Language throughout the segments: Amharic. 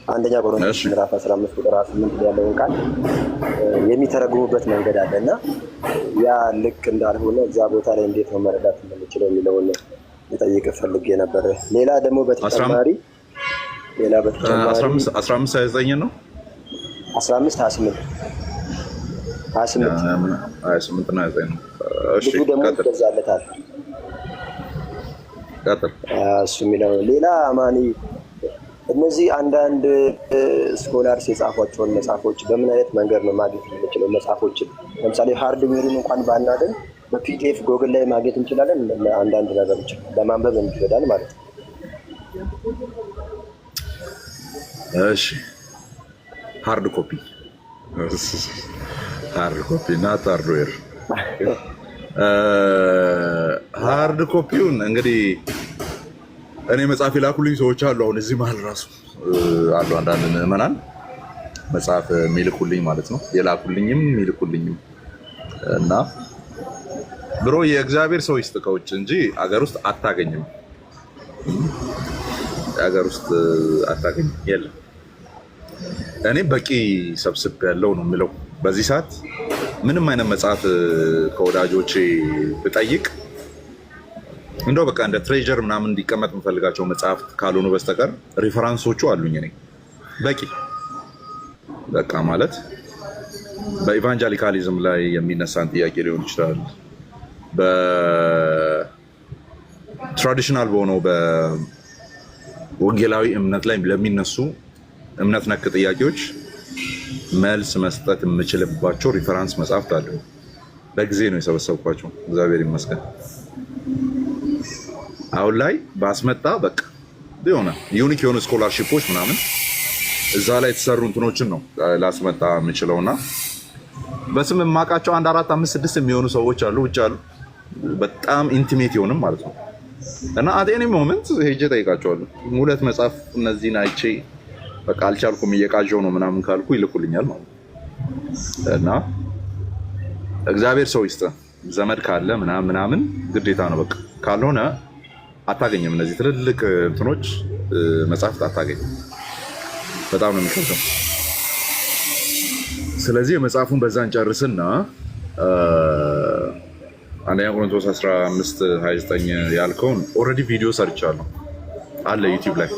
አንደኛ ቆሮንቶስ ምዕራፍ 15 ቁጥር 8 ላይ ያለውን ቃል የሚተረጉሙበት መንገድ አለና ያ ልክ እንዳልሆነ እዛ ቦታ ላይ እንዴት ነው መረዳት የምንችለው የሚለውን ልጠይቅ ፈልጌ ነበር። ሌላ ደግሞ በተጨማሪ 15:29 ነው 15:28 28 እና 9 ነው። እሺ ደግሞ ይገዛለታል ቀጥል። እሱ የሚለው ሌላ አማኒ እነዚህ አንዳንድ ስኮላርስ የጻፏቸውን መጽሐፎች በምን አይነት መንገድ ነው ማግኘት የምንችለው? መጽሐፎችን ለምሳሌ ሃርድዌሩን እንኳን ባናገኝ በፒዲኤፍ ጎግል ላይ ማግኘት እንችላለን። አንዳንድ ነገሮች ለማንበብ እንችላለን ማለት ነው። እሺ ሃርድ ኮፒ ናት ሃርድዌር። ሃርድ ኮፒውን እንግዲህ እኔ መጽሐፍ የላኩልኝ ሰዎች አሉ። አሁን እዚህ መሀል ራሱ አሉ አንዳንድ ምዕመናን መጽሐፍ የሚልኩልኝ ማለት ነው። የላኩልኝም የሚልኩልኝም እና ብሮ የእግዚአብሔር ሰው ይስጥ ከውጭ እንጂ አገር ውስጥ አታገኝም። አገር ውስጥ አታገኝም፣ የለም። እኔ በቂ ሰብስብ ያለው ነው የሚለው በዚህ ሰዓት ምንም አይነት መጽሐፍ ከወዳጆቼ ብጠይቅ እንደው በቃ እንደ ትሬጀር ምናምን እንዲቀመጥ የምፈልጋቸው መጽሐፍት ካልሆኑ በስተቀር ሪፈራንሶቹ አሉኝ። እኔ በቂ በቃ ማለት በኢቫንጀሊካሊዝም ላይ የሚነሳን ጥያቄ ሊሆን ይችላል። በትራዲሽናል በሆነው በወንጌላዊ እምነት ላይ ለሚነሱ እምነት ነክ ጥያቄዎች መልስ መስጠት የምችልባቸው ሪፈራንስ መጽሐፍት አሉ። በጊዜ ነው የሰበሰብኳቸው፣ እግዚአብሔር ይመስገን። አሁን ላይ ባስመጣ በቃ የሆነ ዩኒክ የሆኑ ስኮላርሺፖች ምናምን እዛ ላይ የተሰሩ እንትኖችን ነው ላስመጣ የምችለውና በስም የማውቃቸው 1 4 5 6 የሚሆኑ ሰዎች አሉ ውጭ አሉ፣ በጣም ኢንቲሜት የሆንም ማለት ነው። እና አቴኒ ሞመንት ሄጄ ጠይቃቸዋለሁ። 2 መጽሐፍ እነዚህን አይቼ በቃ አልቻልኩም እየቃዣው ነው ምናምን ካልኩ ይልኩልኛል ማለት ነው። እና እግዚአብሔር ሰው ይስጥ ዘመድ ካለ ምናምን ግዴታ ነው በቃ ካልሆነ አታገኝም። እነዚህ ትልልቅ እንትኖች መጽሐፍት አታገኝም። በጣም ነው የሚከብደው። ስለዚህ መጽሐፉን በዛ እንጨርስና አንደኛ ቆሮንቶስ 15:29 ያልከውን ኦልሬዲ ቪዲዮ ሰርቻለሁ አለ ዩቲዩብ ላይ።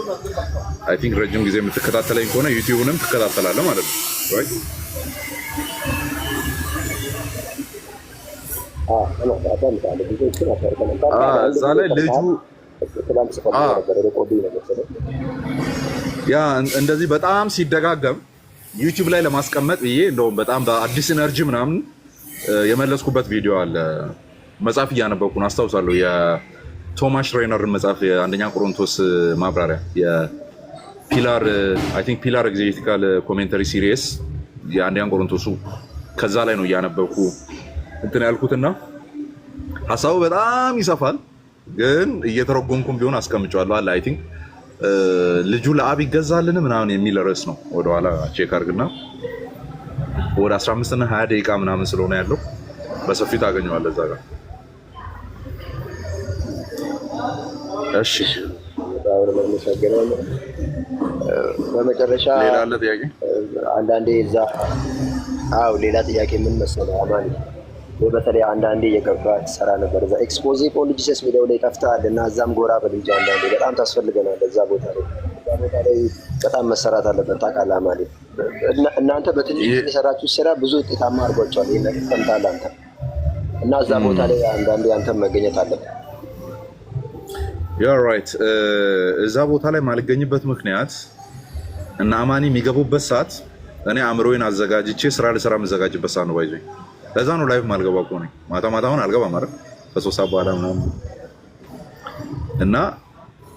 አይ ቲንክ ረጅም ጊዜ የምትከታተለኝ ከሆነ ዩቲዩብንም ትከታተላለህ ማለት ነው ራይት? እዛ ላይ ልጁ ያ እንደዚህ በጣም ሲደጋገም ዩቲዩብ ላይ ለማስቀመጥ ብዬ እንደውም በጣም በአዲስ ኤነርጂ ምናምን የመለስኩበት ቪዲዮ አለ። መጽሐፍ እያነበብኩ ነው አስታውሳለሁ። የቶማስ ሬነርን መጽሐፍ የአንደኛ ቆሮንቶስ ማብራሪያ የፒላር አይ ቲንክ ፒላር ኤግዜጌቲካል ኮሜንተሪ ሲሪየስ የአንደኛ ቆሮንቶሱ ከዛ ላይ ነው እያነበብኩ እንትን ያልኩትና ሀሳቡ በጣም ይሰፋል፣ ግን እየተረጎምኩም ቢሆን አስቀምጫለሁ አለ። አይ ቲንክ ልጁ ለአብ ይገዛልን ምናምን የሚል ርዕስ ነው። ወደኋላ ቼክ አድርግና ወደ 15 እና 20 ደቂቃ ምናምን ስለሆነ ያለው በሰፊው ታገኘዋለህ እዛ ጋር። እሺ በመጨረሻ ሌላ አለ ጥያቄ? አንዳንዴ እዛ ሌላ ጥያቄ ምን መሰለህ አማኒ፣ በተለይ አንዳንዴ የገባ ትሰራ ነበር እዛ ኤክስፖዜ ፖሊጂሰስ ሚዲያው ላይ ከፍተሃል እና እዛም ጎራ በልጅ አንዳንዴ በጣም ታስፈልገናል። እዛ ቦታ ላይ በጣም መሰራት አለበት ታውቃለህ አማኒ። እናንተ በትንሽ የሰራችሁ ስራ ብዙ ውጤታማ አድርጓቸዋል። ይሄን ነገር ሰምተሃል አንተ እና እዛ ቦታ ላይ አንዳንዴ አንተም መገኘት አለበት። ዩ አር ራይት። እዛ ቦታ ላይ ማልገኝበት ምክንያት እና አማኒ የሚገቡበት ሰዓት እኔ አእምሮዬን አዘጋጅቼ ስራ ልሰራ የምዘጋጅበት ሰዓት ነው። ባይዞኝ ለዛ ነው ላይቭ ማልገባ እኮ ነኝ። ማታውን አልገባም ማለት ከ3 ሰዓት በኋላ ምናምን እና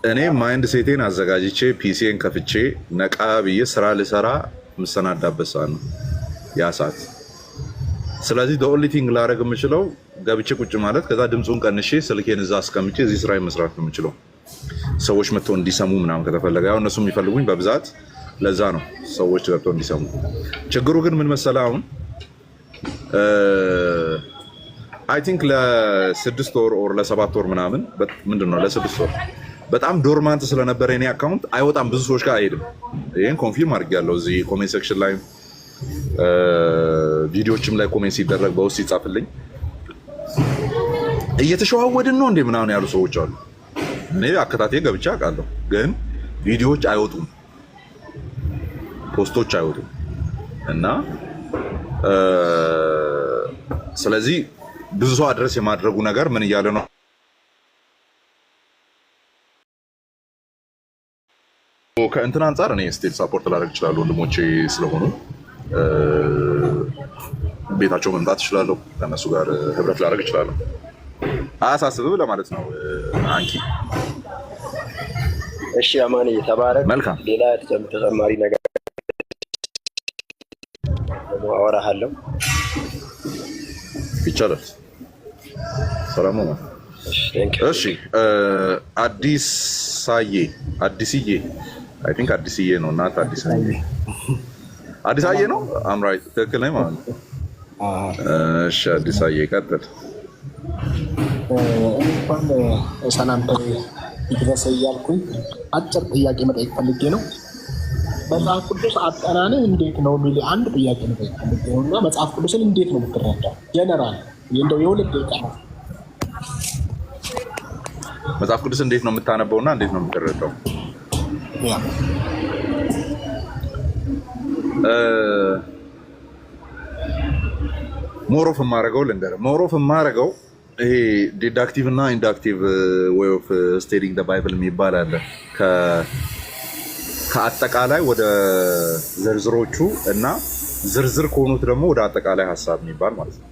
እኔ ማይንድ ሴቴን አዘጋጅቼ ፒሲን ከፍቼ ነቃ ብዬ ስራ ልሰራ የምሰናዳበት ሰዓት ነው ያ ሰዓት። ስለዚህ the only thing ላደርግ የምችለው ገብቼ ቁጭ ማለት፣ ከዛ ድምፁን ቀንሼ ስልኬን እዛ አስቀምጬ እዚህ ስራ መስራት ነው የምችለው። ሰዎች መጥተው እንዲሰሙ ምናምን ከተፈለገ ያው እነሱ የሚፈልጉኝ በብዛት ለዛ ነው ሰዎች ገብተው እንዲሰሙ። ችግሩ ግን ምን መሰለህ አሁን አይ ቲንክ ለ6 ወር ኦር ለ7 ወር ምናምን ምንድነው ለ6 ወር በጣም ዶርማንት ስለነበረ የኔ አካውንት አይወጣም፣ ብዙ ሰዎች ጋር አይሄድም። ይሄን ኮንፊርም አድርጌያለሁ። እዚህ ኮሜንት ሴክሽን ላይ ቪዲዮዎችም ላይ ኮሜንት ሲደረግ በውስጥ ይጻፍልኝ እየተሸዋወድን ነው እንዴ ምናምን ያሉ ሰዎች አሉ። እኔ አከታታይ ገብቼ አውቃለሁ፣ ግን ቪዲዮዎች አይወጡም፣ ፖስቶች አይወጡም እና ስለዚህ ብዙ ሰው አድረስ የማድረጉ ነገር ምን እያለ ነው? ከእንትን አንጻር እኔ ስቲል ሳፖርት ላደርግ እችላለሁ። ወንድሞቼ ስለሆኑ ቤታቸው መምጣት እችላለሁ፣ ከእነሱ ጋር ህብረት ላደርግ እችላለሁ። አያሳስብም ለማለት ነው። አንኪ እሺ፣ አማን ተባረክ። መልካም። ሌላ ተጨማሪ ነገር አወራሃለሁ። ይቻላል። ሰላም ነው። እሺ፣ አዲስዬ አይ ቲንክ አዲስዬ ነው እና አዲስዬ ነው። አም ራይት፣ ትክክል ነኝ ማለት ነው። እሺ፣ አዲስዬ ቀጥል። እንኳን ሰላምታ ይድረስ እያልኩኝ አጭር ጥያቄ መጠየቅ ፈልጌ ነው። መጽሐፍ ቅዱስ አጠናንህ እንዴት ነው የሚል አንድ ጥያቄ መጠየቅ ፈልጌ ነው እና መጽሐፍ ቅዱስን እንዴት ነው የምትረዳው? ጀነራል እንደው የሁለት ደቂቃ ነው። መጽሐፍ ቅዱስ እንዴት ነው የምታነበው እና እንዴት ነው የምትረዳው? ሞሮፍ የማደርገው ልንገርህ። ሞሮፍ የማደርገው ይሄ ዲዳክቲቭ እና ኢንዳክቲቭ ዌይ ኦፍ ስቴዲንግ ዘ ባይብል የሚባል አለ። ከአጠቃላይ ወደ ዝርዝሮቹ እና ዝርዝር ከሆኑት ደግሞ ወደ አጠቃላይ ሀሳብ የሚባል ማለት ነው።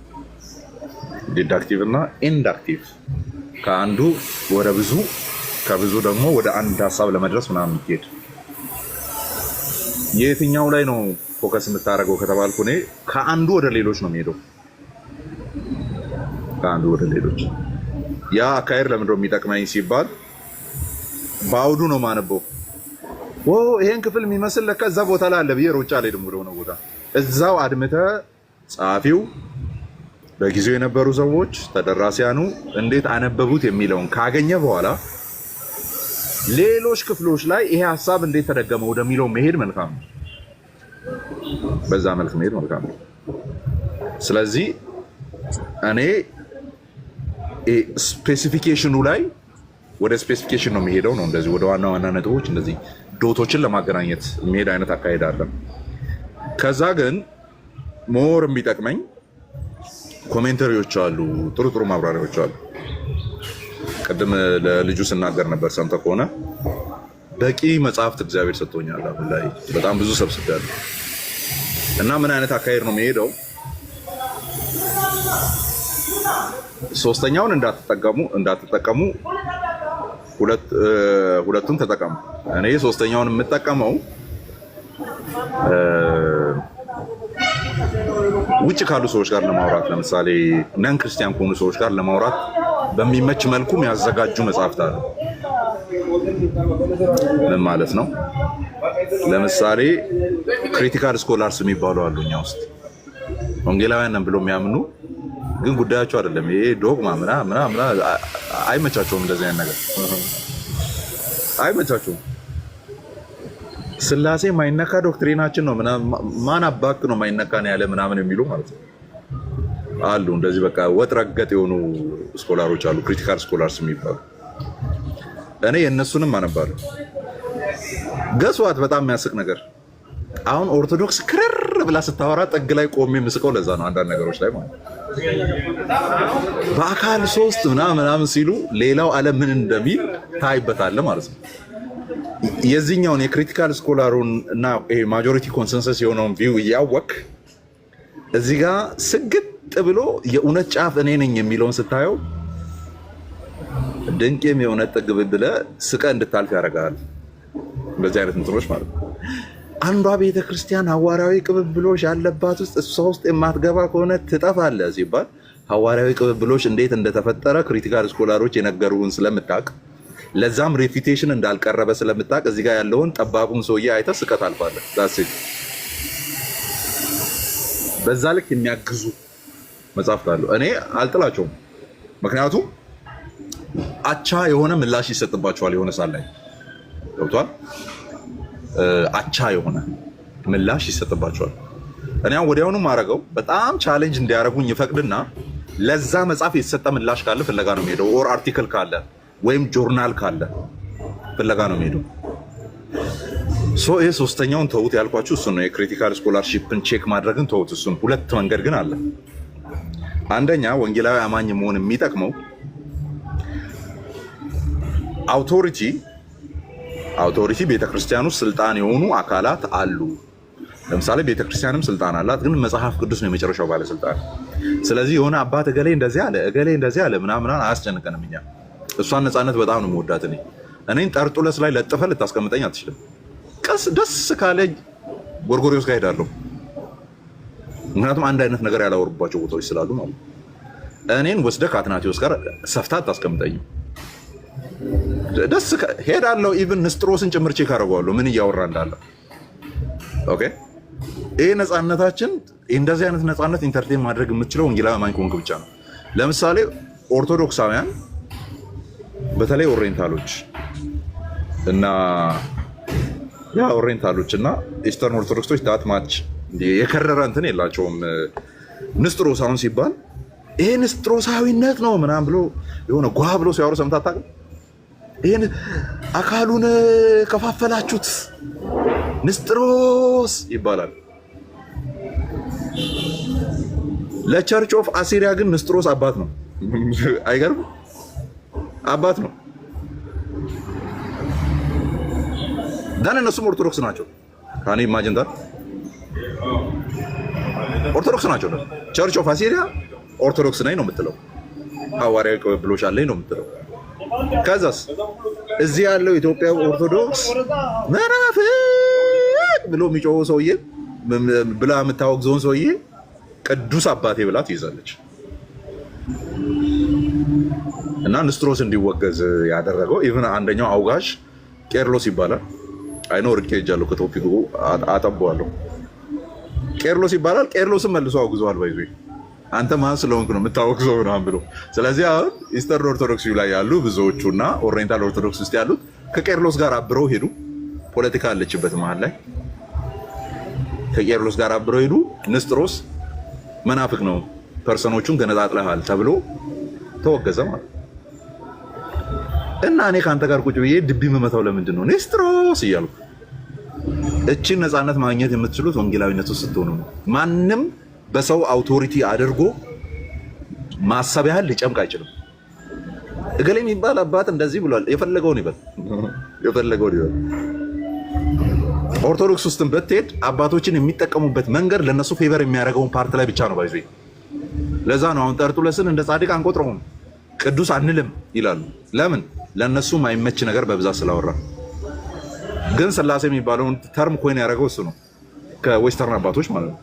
ዲዳክቲቭ እና ኢንዳክቲቭ፣ ከአንዱ ወደ ብዙ፣ ከብዙ ደግሞ ወደ አንድ ሀሳብ ለመድረስ ምናምን የሚሄድ። የትኛው ላይ ነው ፎከስ የምታደርገው ከተባልኩ እኔ ከአንዱ ወደ ሌሎች ነው የሚሄደው። ከአንዱ ወደ ሌሎች። ያ አካሄድ ለምንድን ነው የሚጠቅመኝ ሲባል በአውዱ ነው ማነበው። ይሄን ክፍል የሚመስል ለካ እዛ ቦታ ላይ አለ ብዬ ሮጫ ላይ ደግሞ ወደሆነ ቦታ እዛው አድምተህ ጸሐፊው፣ በጊዜው የነበሩ ሰዎች፣ ተደራሲያኑ እንዴት አነበቡት የሚለውን ካገኘ በኋላ ሌሎች ክፍሎች ላይ ይሄ ሀሳብ እንዴት ተደገመ ወደሚለው መሄድ መልካም ነው። በዛ መልክ መሄድ መልካም ነው። ስለዚህ እኔ ስፔሲፊኬሽኑ ላይ ወደ ስፔሲፊኬሽን ነው የሚሄደው ነው። እንደዚህ ወደ ዋና ዋና ነጥቦች እንደዚህ ዶቶችን ለማገናኘት የሚሄድ አይነት አካሄድ አለ። ከዛ ግን ሞር የሚጠቅመኝ ኮሜንተሪዎች አሉ፣ ጥሩ ጥሩ ማብራሪያዎች አሉ። ቅድም ለልጁ ስናገር ነበር፣ ሰምተህ ከሆነ በቂ መጽሐፍት እግዚአብሔር ሰጥቶኛል። አሁን ላይ በጣም ብዙ ሰብስቤያለሁ እና ምን አይነት አካሄድ ነው የሚሄደው? ሶስተኛውን እንዳትጠቀሙ ሁለቱን ተጠቀሙ። እኔ ሶስተኛውን የምጠቀመው ውጭ ካሉ ሰዎች ጋር ለማውራት፣ ለምሳሌ ነን ክርስቲያን ከሆኑ ሰዎች ጋር ለማውራት በሚመች መልኩ የሚያዘጋጁ መጽሐፍት አሉ። ምን ማለት ነው? ለምሳሌ ክሪቲካል ስኮላርስ የሚባሉ አሉ እኛ ውስጥ ወንጌላውያን ነን ብሎ የሚያምኑ ግን ጉዳያቸው አይደለም ይሄ ዶግማ ምናምን አይመቻቸውም። እንደዚህ አይነት ነገር አይመቻቸውም። ስላሴ ማይነካ ዶክትሪናችን ነው ማን አባክ ነው ማይነካ ነው ያለ ምናምን የሚሉ ማለት ነው አሉ። እንደዚህ በቃ ወጥ ረገጥ የሆኑ ስኮላሮች አሉ፣ ክሪቲካል ስኮላርስ የሚባሉ። እኔ የእነሱንም አነባለሁ። ገስዋት በጣም የሚያስቅ ነገር አሁን ኦርቶዶክስ ክርር ብላ ስታወራ ጥግ ላይ ቆሜ ምስቀው ለዛ ነው። አንዳንድ ነገሮች ላይ ማለት በአካል ሶስት ምናምን ሲሉ ሌላው ዓለም ምን እንደሚል ታይበታለ ማለት ነው። የዚህኛውን የክሪቲካል ስኮላሩን እና ማጆሪቲ ኮንሰንሰስ የሆነውን ቪው እያወቅ እዚህ ጋር ስግጥ ብሎ የእውነት ጫፍ እኔ ነኝ የሚለውን ስታየው ድንቄም የእውነት ጥግብ ብለህ ስቀህ እንድታልፍ ያደርጋል። በዚህ አይነት እንትኖች ማለት ነው። አንዷ ቤተክርስቲያን ሐዋርያዊ ቅብብሎሽ ያለባት ውስጥ እሷ ውስጥ የማትገባ ከሆነ ትጠፋለህ ሲባል ሐዋርያዊ ቅብብሎሽ እንዴት እንደተፈጠረ ክሪቲካል ስኮላሮች የነገሩን ስለምታውቅ፣ ለዛም ሬፊቴሽን እንዳልቀረበ ስለምታውቅ እዚህ ጋር ያለውን ጠባቁን ሰውዬ አይተህ ስቀህ ታልፋለህ። ዳሴት በዛ ልክ የሚያግዙ መጽሐፍት አሉ። እኔ አልጥላቸውም። ምክንያቱም አቻ የሆነ ምላሽ ይሰጥባቸዋል። የሆነ ሳል ላይ ገብቷል። አቻ የሆነ ምላሽ ይሰጥባቸዋል። እኔ ወዲያውኑ ማረገው በጣም ቻሌንጅ እንዲያደርጉኝ ይፈቅድና ለዛ መጽሐፍ የተሰጠ ምላሽ ካለ ፍለጋ ነው የሚሄደው። ኦር አርቲክል ካለ ወይም ጆርናል ካለ ፍለጋ ነው የሚሄደው። ይሄ ሶስተኛውን ተውት ያልኳችሁ እሱን ነው። የክሪቲካል ስኮላርሺፕን ቼክ ማድረግን ተውት። እሱን ሁለት መንገድ ግን አለ። አንደኛ ወንጌላዊ አማኝ መሆን የሚጠቅመው አውቶሪቲ ቤተክርስቲያን ውስጥ ስልጣን የሆኑ አካላት አሉ። ለምሳሌ ቤተክርስቲያንም ስልጣን አላት፣ ግን መጽሐፍ ቅዱስ ነው የመጨረሻው ባለስልጣን። ስለዚህ የሆነ አባት እገሌ እንደዚህ አለ ምናምን አያስጨንቀንም። እኛ እሷን ነፃነት በጣም ነው የምወዳት። እኔን ጠርጡለስ ላይ ለጥፈ ልታስቀምጠኝ አትችልም። ደስ ካለኝ ጎርጎሪዎስ ጋር ሄዳለሁ። ምክንያቱም አንድ አይነት ነገር ያላወሩባቸው ቦታዎች ስላሉ ማለት። እኔን ወስደህ ከአትናቴዎስ ጋር ሰፍታ አታስቀምጠኝም። ደስ ሄዳለሁ። ኢቭን ንስጥሮስን ጭምር ቼክ አደርገዋለሁ ምን እያወራ እንዳለ። ኦኬ ይሄ ነፃነታችን፣ እንደዚህ አይነት ነፃነት ኢንተርቴን ማድረግ የምትችለው ወንጌላዊ አማኝ ከሆንክ ብቻ ነው። ለምሳሌ ኦርቶዶክሳውያን በተለይ ኦሪየንታሎች እና ኢስተርን ኦርቶዶክሶች ዳት ማች የከረረ እንትን የላቸውም። ንስጥሮስ አሁን ሲባል ይሄ ንስጥሮሳዊነት ነው ምናምን ብሎ የሆነ ጓ ብሎ ሲያወሩ ሰምተህ አታውቅም? ይሄን አካሉን ከፋፈላችሁት ንስጥሮስ ይባላል። ለቸርች ኦፍ አሲሪያ ግን ንስጥሮስ አባት ነው። አይገርም? አባት ነው። ዳን እነሱም ኦርቶዶክስ ናቸው። ካኔ ኢማጂን ዳት ኦርቶዶክስ ናቸው። ቸርች ኦፍ አሲሪያ ኦርቶዶክስ ነኝ ነው የምትለው። ሐዋርያዊ ቅብብሎች አለኝ ነው የምትለው። ከዛስ እዚህ ያለው ኢትዮጵያ ኦርቶዶክስ መናፍቅ ብሎ የሚጮኸው ሰውዬ ብላ የምታወግዘውን ሰውዬ ቅዱስ አባቴ ብላ ትይዛለች። እና ንስጥሮስ እንዲወገዝ ያደረገው ኢቭን አንደኛው አውጋዥ ቄርሎስ ይባላል። አይኖ ርቄ ሄጃለሁ፣ ከቶፒኩ አጠባዋለሁ። ቄርሎስ ይባላል። ቄርሎስን መልሶ አውግዘዋል። ባይዞ አንተ ማን ስለሆንክ ነው የምታወግዘው ምናምን ብሎ። ስለዚህ አሁን ኢስተርን ኦርቶዶክስ ላይ ያሉ ብዙዎቹና ኦሪየንታል ኦርቶዶክስ ውስጥ ያሉት ከቄርሎስ ጋር አብረው ሄዱ። ፖለቲካ አለችበት መሀል ላይ። ከቄርሎስ ጋር አብረው ሄዱ። ንስጥሮስ መናፍቅ ነው፣ ፐርሰኖቹን ገነጣጥለሃል ተብሎ ተወገዘ ማለት። እና እኔ ከአንተ ጋር ቁጭ ብዬ ድቢ የምመታው ለምንድን ነው? ንስጥሮስ እያልኩ። እችን ነፃነት ማግኘት የምትችሉት ወንጌላዊነት ውስጥ ስትሆኑ ነው። ማንም በሰው አውቶሪቲ አድርጎ ማሰብ ያህል ሊጨምቅ አይችልም። እገሌ የሚባል አባት እንደዚህ ብሏል፣ የፈለገውን ይበል። ኦርቶዶክስ ውስጥም ብትሄድ አባቶችን የሚጠቀሙበት መንገድ ለነሱ ፌቨር የሚያደርገውን ፓርት ላይ ብቻ ነው ባይዞ። ለዛ ነው አሁን ጠርጡለስን እንደ ጻድቅ አንቆጥረውም፣ ቅዱስ አንልም ይላሉ። ለምን? ለነሱ ማይመች ነገር በብዛት ስላወራ። ግን ስላሴ የሚባለውን ተርም ኮይን ያደረገው እሱ ነው፣ ከዌስተርን አባቶች ማለት ነው።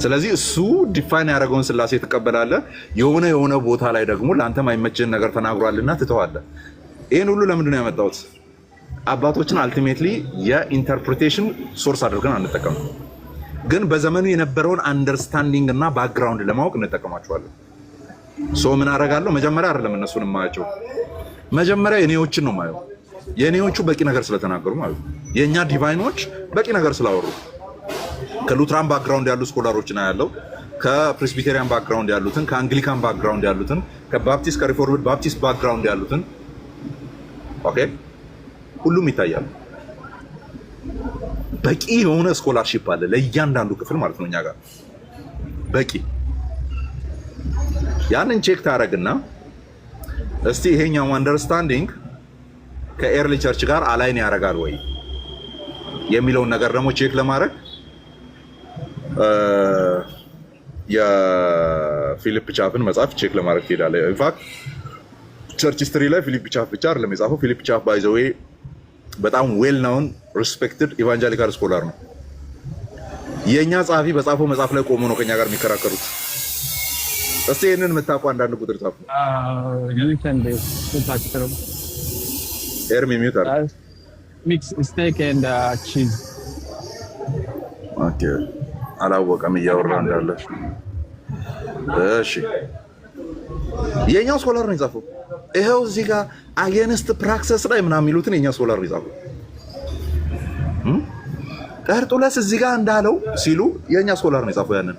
ስለዚህ እሱ ዲፋይን ያደረገውን ስላሴ ትቀበላለህ። የሆነ ቦታ ላይ ደግሞ ለአንተ ማይመችን ነገር ተናግሯልና ትተዋለህ። ይህን ሁሉ ለምንድን ነው ያመጣሁት? አባቶችን አልቲሜትሊ የኢንተርፕሪቴሽን ሶርስ አድርገን አንጠቀም፣ ግን በዘመኑ የነበረውን አንደርስታንዲንግ እና ባክግራውንድ ለማወቅ እንጠቀማቸዋለን። ምን አደርጋለሁ? መጀመሪያ አይደለም እነሱን የማያቸው፣ መጀመሪያ የኔዎችን ነው የማየው። የኔዎቹ በቂ ነገር ስለተናገሩ ማለት ነው። የእኛ ዲቫይኖች በቂ ነገር ስላወሩ ከሉትራን ባክግራውንድ ያሉ ስኮላሮችን ያለው፣ ከፕሬስቢቴሪያን ባክግራውንድ ያሉትን፣ ከአንግሊካን ባክግራውንድ ያሉትን፣ ከባፕቲስት ከሪፎርምድ ባፕቲስት ባክግራውንድ ያሉትን፣ ኦኬ ሁሉም ይታያሉ። በቂ የሆነ ስኮላርሺፕ አለ ለእያንዳንዱ ክፍል ማለት ነው እኛ ጋር በቂ። ያንን ቼክ ታደርግና እስቲ ይሄኛው አንደርስታንዲንግ ከኤርሊ ቸርች ጋር አላይን ያደርጋል ወይ የሚለውን ነገር ደግሞ ቼክ ለማድረግ የፊሊፕ ቻፍን መጽሐፍ ቼክ ለማድረግ ትሄዳለህ። ኢንፋክት ቸርች ሂስትሪ ላይ ፊሊፕ ቻፍ ብቻ አይደለም የጻፈው። ፊሊፕ ቻፍ ባይ ዘ ዌይ በጣም ዌል ናውን ሪስፔክትድ ኢቫንጀሊካል ስኮላር ነው። የእኛ ጸሐፊ በጻፈው መጽሐፍ ላይ ቆሞ ነው ከኛ ጋር የሚከራከሩት። እስቲ ይህንን የምታውቁ አንዳንድ ቁጥር ጻፉ። ኤርሚ ሚዩት አለ። ኦኬ አላወቀም እያወራ እንዳለ። እሺ የኛው ስኮላር ነው የጻፈው። ይኸው እዚህ ጋር አጌንስት ፕራክሰስ ላይ ምናምን የሚሉትን የኛ ስኮላር ይጻፉ። ጠርጡለስ እዚህ ጋር እንዳለው ሲሉ የኛ ስኮላር ነው የጻፈው። ያንን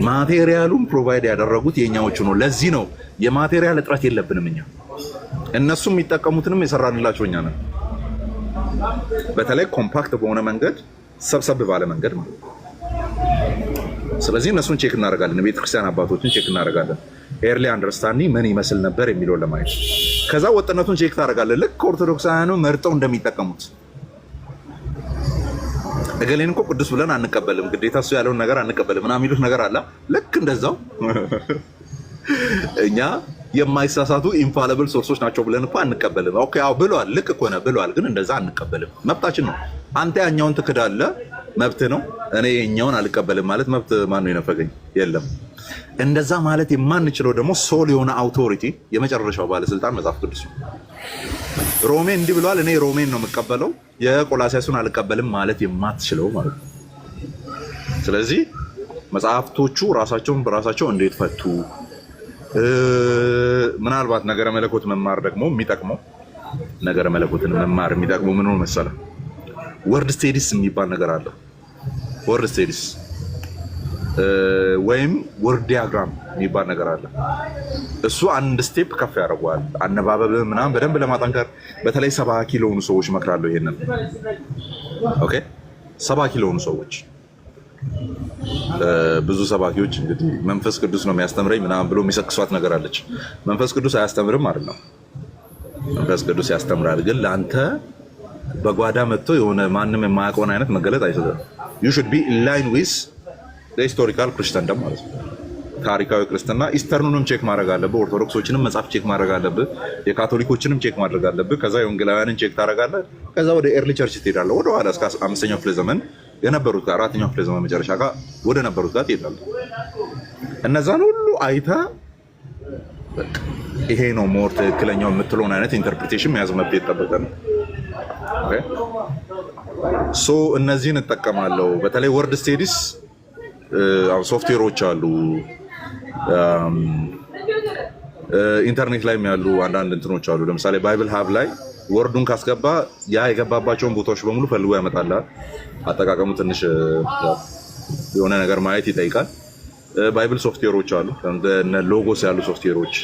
ማቴሪያሉን ፕሮቫይድ ያደረጉት የኛዎቹ ነው። ለዚህ ነው የማቴሪያል እጥረት የለብንም እኛ። እነሱ የሚጠቀሙትንም የሰራንላቸው እኛ ነን። በተለይ ኮምፓክት በሆነ መንገድ፣ ሰብሰብ ባለ መንገድ ማለት። ስለዚህ እነሱን ቼክ እናደርጋለን። ቤተክርስቲያን አባቶችን ቼክ እናደርጋለን። ኤርሊ አንደርስታንዲንግ ምን ይመስል ነበር የሚለውን ለማየት። ከዛ ወጥነቱን ቼክ ታደርጋለህ። ልክ ኦርቶዶክሳውያኑ መርጠው እንደሚጠቀሙት እገሌን እኮ ቅዱስ ብለን አንቀበልም፣ ግዴታ እሱ ያለውን ነገር አንቀበልም ምናምን የሚሉት ነገር አለ። ልክ እንደዛው እኛ የማይሳሳቱ ኢንፋሊብል ሶርሶች ናቸው ብለን እኮ አንቀበልም። ኦኬ አዎ ብለዋል፣ ልክ እኮ ነው ብለዋል፣ ግን እንደዛ አንቀበልም። መብታችን ነው። አንተ ያኛውን ትክዳለህ፣ መብት ነው። እኔ የኛውን አልቀበልም ማለት መብት ማን ነው የነፈገኝ? የለም። እንደዛ ማለት የማንችለው ደግሞ ሶል የሆነ አውቶሪቲ፣ የመጨረሻው ባለስልጣን መጽሐፍ ቅዱስ ነው። ሮሜ እንዲህ ብለዋል፣ እኔ ሮሜን ነው የምቀበለው፣ የቆላሲያሱን አልቀበልም ማለት የማትችለው ማለት ነው። ስለዚህ መጽሐፍቶቹ ራሳቸውን በራሳቸው እንዴት ፈቱ? ምናልባት ነገረ መለኮት መማር ደግሞ የሚጠቅመው ነገረ መለኮትን መማር የሚጠቅመው ምን ነው መሰለህ? ወርድ ስቴዲስ የሚባል ነገር አለ። ወርድ ስቴዲስ ወይም ወርድ ዲያግራም የሚባል ነገር አለ። እሱ አንድ ስቴፕ ከፍ ያደርገዋል። አነባበብ ምናምን በደንብ ለማጠንከር በተለይ ሰባኪ ለሆኑ ሰዎች እመክራለሁ ይሄንን። ኦኬ ሰባኪ ለሆኑ ሰዎች ብዙ ሰባኪዎች እንግዲህ መንፈስ ቅዱስ ነው የሚያስተምረኝ ምናምን ብሎ የሚሰክሷት ነገር አለች። መንፈስ ቅዱስ አያስተምርም አይደለም። መንፈስ ቅዱስ ያስተምራል፣ ግን ለአንተ በጓዳ መጥቶ የሆነ ማንም የማያውቀውን አይነት መገለጥ አይሰጥም። you should be in line with the historical Christendom ማለት ነው። ታሪካዊ ክርስትና ኢስተርኑንም ቼክ ማድረግ አለብህ። ኦርቶዶክሶችንም መጽሐፍ ቼክ ማድረግ አለብህ። የካቶሊኮችንም ቼክ ማድረግ አለብህ። ከዛ የወንጌላውያንን ቼክ ታደርጋለህ። ከዛ ወደ ኤርሊ ቸርች ትሄዳለህ። ወደ ኋላ እስከ 5ኛው ክፍለ ዘመን የነበሩት ጋር 4ኛው ክፍለ ዘመን መጨረሻ ጋር ወደ ነበሩት ጋር ትሄዳለህ። እነዛን ሁሉ አይተህ ይሄ ነው ሞር ትክክለኛው የምትለውን አይነት ኢንተርፕሪቴሽን መያዝ መብት ይጠበቃል። ሶ እነዚህን እጠቀማለሁ። በተለይ ወርድ ስቴዲስ ሶፍትዌሮች አሉ፣ ኢንተርኔት ላይም ያሉ አንዳንድ እንትኖች አሉ። ለምሳሌ ባይብል ሀብ ላይ ወርዱን ካስገባ ያ የገባባቸውን ቦታዎች በሙሉ ፈልጎ ያመጣልሃል። አጠቃቀሙ ትንሽ የሆነ ነገር ማየት ይጠይቃል። ባይብል ሶፍትዌሮች አሉ፣ እንደ ሎጎስ ያሉ ሶፍትዌሮች፣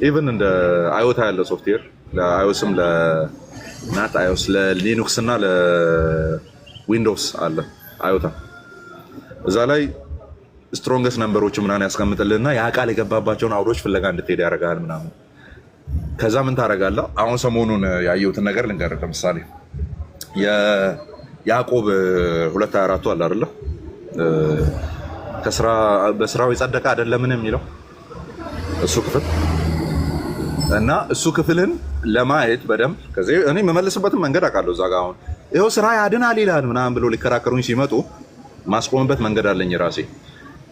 ኢቭን እንደ አዮታ ያለ ሶፍትዌር ለአዮስም ለናት አዮስ ለሊኑክስ እና ለዊንዶውስ አለ አዮታ። እዛ ላይ ስትሮንገስት ነምበሮች ምናምን ያስቀምጥልና ያ ቃል የገባባቸውን አውዶች ፍለጋ እንድትሄድ ያደርጋል ምናምን። ከዛ ምን ታደርጋለህ? አሁን ሰሞኑን ያየሁትን ነገር ልንገርህ። ለምሳሌ የያዕቆብ 2:24 አለ አይደለ? በስራው የጸደቀ አይደለምን የሚለው እሱ ክፍል እና እሱ ክፍልን ለማየት በደንብ ከዚህ እኔ የምመልስበትን መንገድ አውቃለሁ። እዛ ጋር አሁን ይኸው ስራ ያድናል ይላል ምናምን ብሎ ሊከራከሩኝ ሲመጡ ማስቆምበት መንገድ አለኝ ራሴ።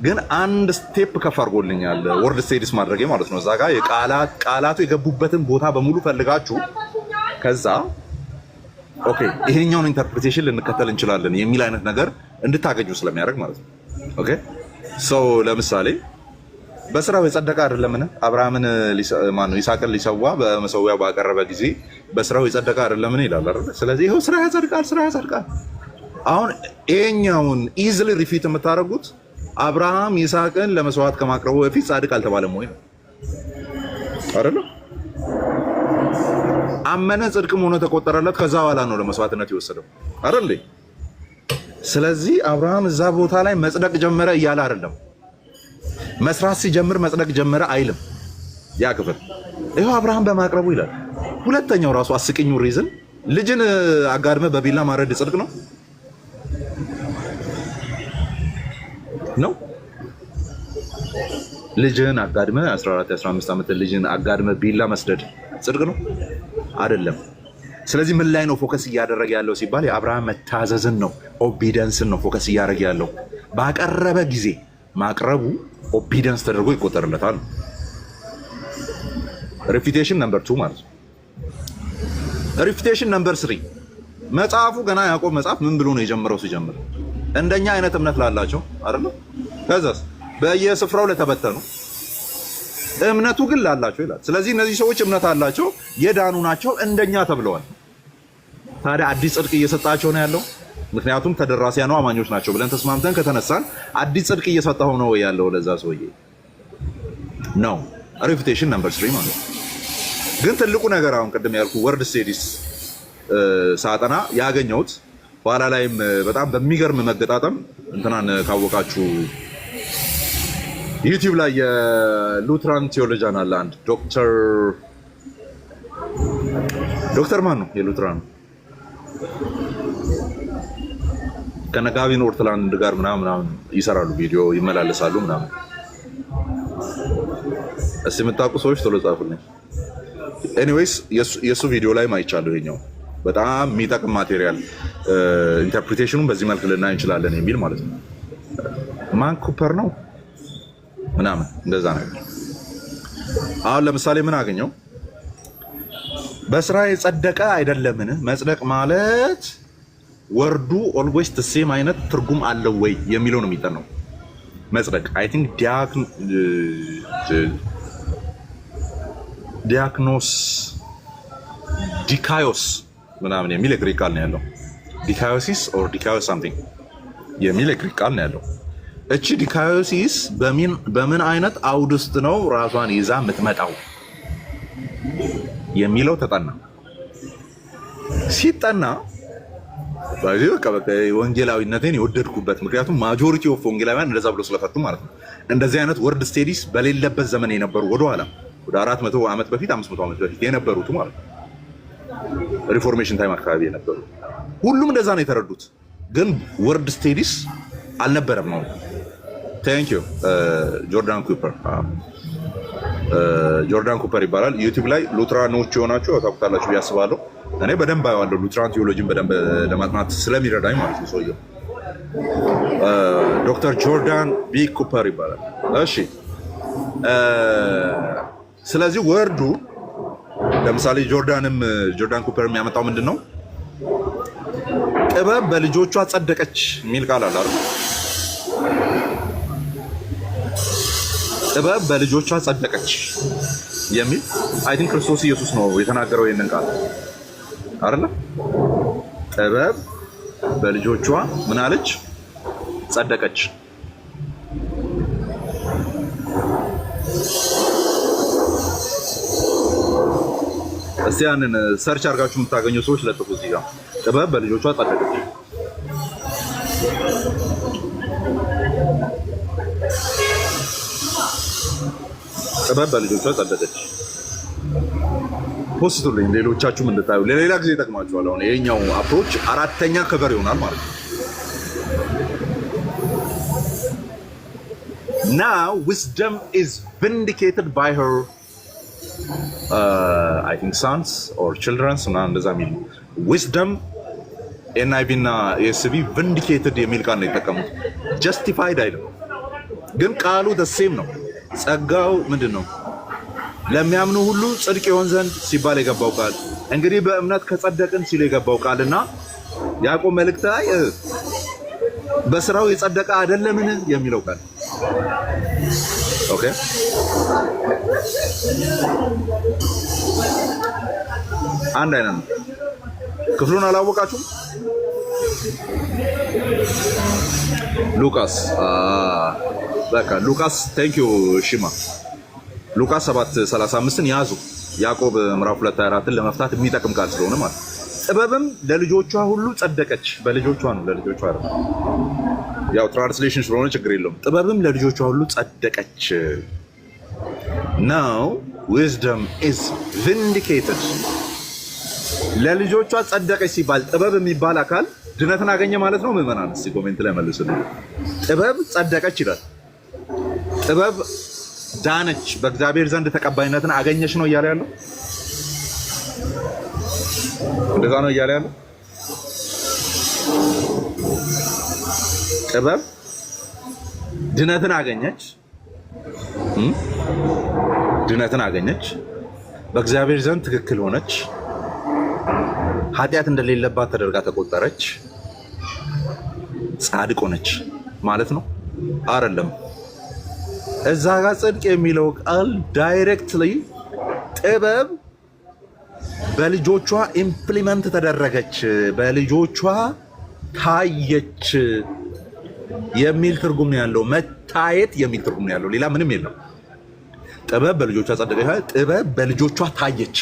ግን አንድ ስቴፕ ከፍ አድርጎልኛል ወርድ ስቴዲስ ማድረጌ ማለት ነው። እዛ ጋር ቃላቱ የገቡበትን ቦታ በሙሉ ፈልጋችሁ ከዛ ኦኬ ይሄኛውን ኢንተርፕሪቴሽን ልንከተል እንችላለን የሚል አይነት ነገር እንድታገኙ ስለሚያደርግ ማለት ነው። ኦኬ ሶ ለምሳሌ በስራው የጸደቀ አይደለምን? አብርሃምን ይስሐቅን ሊሰዋ በመሰዊያው ባቀረበ ጊዜ በስራው የጸደቀ አይደለምን ይላል አይደል? ስለዚህ ይኸው ስራ ያጸድቃል። አሁን ይሄኛውን ኢዝሊ ሪፊት የምታደርጉት አብርሃም ይስሐቅን ለመስዋዕት ከማቅረቡ በፊት ጻድቅ አልተባለም ወይ ነው አይደል? አመነ ጽድቅም ሆኖ ተቆጠረለት። ከዛ በኋላ ነው ለመስዋዕትነት የወሰደው አይደል? ስለዚህ አብርሃም እዛ ቦታ ላይ መጽደቅ ጀመረ እያለ አይደለም። መስራት ሲጀምር መጽደቅ ጀመረ አይልም ያ ክፍል። ይኸው አብርሃም በማቅረቡ ይላል። ሁለተኛው ራሱ አስቂኙ ሪዝን ልጅን አጋድመ በቢላ ማረድ ጽድቅ ነው ነው? ልጅን አጋድመ 14 15 ዓመት ልጅን አጋድመ ቢላ መስደድ ጽድቅ ነው አይደለም። ስለዚህ ምን ላይ ነው ፎከስ እያደረገ ያለው ሲባል የአብርሃም መታዘዝን ነው፣ ኦቢዲየንስን ነው ፎከስ እያደረገ ያለው። ባቀረበ ጊዜ ማቅረቡ ኦቢዲየንስ ተደርጎ ይቆጠርለታል። ሪፊቴሽን ነምበር 2 ማለት ነው። ሪፊቴሽን ነምበር 3 መጽሐፉ ገና ያዕቆብ መጽሐፍ ምን ብሎ ነው የጀመረው? ሲጀምር እንደኛ አይነት እምነት ላላቸው አይደል? ከዛስ በየስፍራው ለተበተኑ እምነቱ ግን ላላቸው ይላል። ስለዚህ እነዚህ ሰዎች እምነት አላቸው፣ የዳኑ ናቸው፣ እንደኛ ተብለዋል። ታዲያ አዲስ ጽድቅ እየሰጣቸው ነው ያለው። ምክንያቱም ተደራሲያኑ አማኞች ናቸው ብለን ተስማምተን ከተነሳን አዲስ ጽድቅ እየሰጠው ነው ያለው ለዛ ሰውዬ ነው። ሬፑቴሽን ነምበር 3 ማለት ግን ትልቁ ነገር አሁን ቅድም ያልኩ ወርድ ስቴዲስ ሳጠና ያገኘሁት በኋላ ላይም በጣም በሚገርም መገጣጠም እንትናን ካወቃችሁ ዩቲዩብ ላይ የሉትራን ቴዎሎጂያን አለ አንድ ዶክተር ማን ነው የሉትራን ከነጋቢን ኦርትላንድ ጋር ምናምን ይሰራሉ፣ ቪዲዮ ይመላለሳሉ ምናምን። እስቲ የምታውቁ ሰዎች ቶሎ ጻፉልኝ። ኤኒዌይስ የሱ ቪዲዮ ላይ ማይቻለሁ ይሄኛው በጣም የሚጠቅም ማቴሪያል ኢንተርፕሪቴሽኑን በዚህ መልክ ልናይ እንችላለን የሚል ማለት ነው። ማን ኩፐር ነው ምናምን እንደዛ ነገር። አሁን ለምሳሌ ምን አገኘው? በስራ የጸደቀ አይደለምን? መጽደቅ ማለት ወርዱ ኦልዌይስ ሴም አይነት ትርጉም አለው ወይ የሚለው ነው የሚጠናው። መጽደቅ አይ ቲንክ ዲያክኖስ ዲካዮስ ምናምን የሚል የግሪክ ቃል ነው ያለው። ዲካዮሲስ ኦር ዲካዮስ ሳምቲንግ የሚል የግሪክ ቃል ነው ያለው። እቺ ዲካዮሲስ በምን አይነት አውድ ውስጥ ነው ራሷን ይዛ የምትመጣው የሚለው ተጠና። ሲጠና በቃ ወንጌላዊነቴን የወደድኩበት ምክንያቱም ማጆሪቲ ኦፍ ወንጌላውያን እንደዛ ብሎ ስለፈቱ ማለት ነው። እንደዚህ አይነት ወርድ ስቴዲስ በሌለበት ዘመን የነበሩ ወደኋላ ወደ 400 ዓመት በፊት 500 ዓመት በፊት የነበሩት ማለት ነው፣ ሪፎርሜሽን ታይም አካባቢ የነበሩ ሁሉም እንደዛ ነው የተረዱት። ግን ወርድ ስቴዲስ አልነበረም ነው። ቴንክ ዩ ጆርዳን ኩፐር ይባላል። ዩቲዩብ ላይ ሉትራኖች የሆናችሁ ታውቁታላችሁ ብዬ አስባለሁ። እኔ በደንብ አየዋለሁ፣ ሉትራን ቲዮሎጂን በደንብ ለማጥናት ስለሚረዳኝ ማለት ነው ሰውየው። ዶክተር ጆርዳን ቢ ኩፐር ይባላል። እሺ፣ ስለዚህ ወርዱ ለምሳሌ ጆርዳን ኩፐር የሚያመጣው ምንድን ነው? ጥበብ በልጆቿ ጸደቀች የሚል ቃል አለ አይደል? ጥበብ በልጆቿ ጸደቀች የሚል አይ ቲንክ ክርስቶስ ኢየሱስ ነው የተናገረው ይሄንን ቃል አይደል? ጥበብ በልጆቿ ምን አለች? ጸደቀች። እስቲ ያንን ሰርች አድርጋችሁ የምታገኙ ሰዎች ለጥፉ እዚህ ጋር ጥበብ በልጆቿ ጸደቀች። ጥበብ በልጆቿ ጸደቀች። ፖስቱልኝ ሌሎቻችሁም እንድታዩ ለሌላ ጊዜ ይጠቅማችኋል። አሁን ይሄኛው አፕሮች አራተኛ ከቨር ይሆናል ማለት ነው። Now wisdom is vindicated by her I think sons or children እና እንደዛ የሚል wisdom NIV እና ESV vindicated የሚል ቃል ነው የተጠቀሙት። justified አይደለም ግን ቃሉ the same ነው። ጸጋው ምንድን ነው? ለሚያምኑ ሁሉ ጽድቅ ይሆን ዘንድ ሲባል የገባው ቃል እንግዲህ በእምነት ከጸደቅን ሲል የገባው ቃልና ያዕቆብ መልእክት ላይ በስራው የጸደቀ አይደለምን የሚለው ቃል ኦኬ። አንድ አይነት ነው። ክፍሉን አላወቃችሁም? ሉቃስ በቃ ሉቃስ ቴንክ ዩ ሽማ ሉቃስ 7:35ን ያዙ። ያዕቆብ ምዕራፍ 2:24ን ለመፍታት የሚጠቅም ቃል ስለሆነ ማለት ጥበብም ለልጆቿ ሁሉ ጸደቀች። በልጆቿ ነው ለልጆቿ አይደል? ያው ትራንስሌሽን ስለሆነ ችግር የለውም። ጥበብም ለልጆቿ ሁሉ ጸደቀች። Now wisdom is vindicated። ለልጆቿ ጸደቀች ሲባል ጥበብ የሚባል አካል ድነትን አገኘ ማለት ነው። ምዕመናን እስቲ ኮሜንት ላይ መልሱልኝ። ጥበብ ጸደቀች ይላል። ጥበብ ዳነች፣ በእግዚአብሔር ዘንድ ተቀባይነትን አገኘች ነው እያለ ያለው። እንደዛ ነው እያለ ያለው። ጥበብ ድነትን አገኘች፣ ድነትን አገኘች፣ በእግዚአብሔር ዘንድ ትክክል ሆነች፣ ኃጢአት እንደሌለባት ተደርጋ ተቆጠረች፣ ጻድቅ ሆነች ማለት ነው። አይደለም እዛ ጋር ጽድቅ የሚለው ቃል ዳይሬክትሊ ጥበብ በልጆቿ ኢምፕሊመንት ተደረገች፣ በልጆቿ ታየች የሚል ትርጉም ነው ያለው። መታየት የሚል ትርጉም ነው ያለው፣ ሌላ ምንም የለም። ጥበብ በልጆቿ ጸደቀች፣ ጥበብ በልጆቿ ታየች፣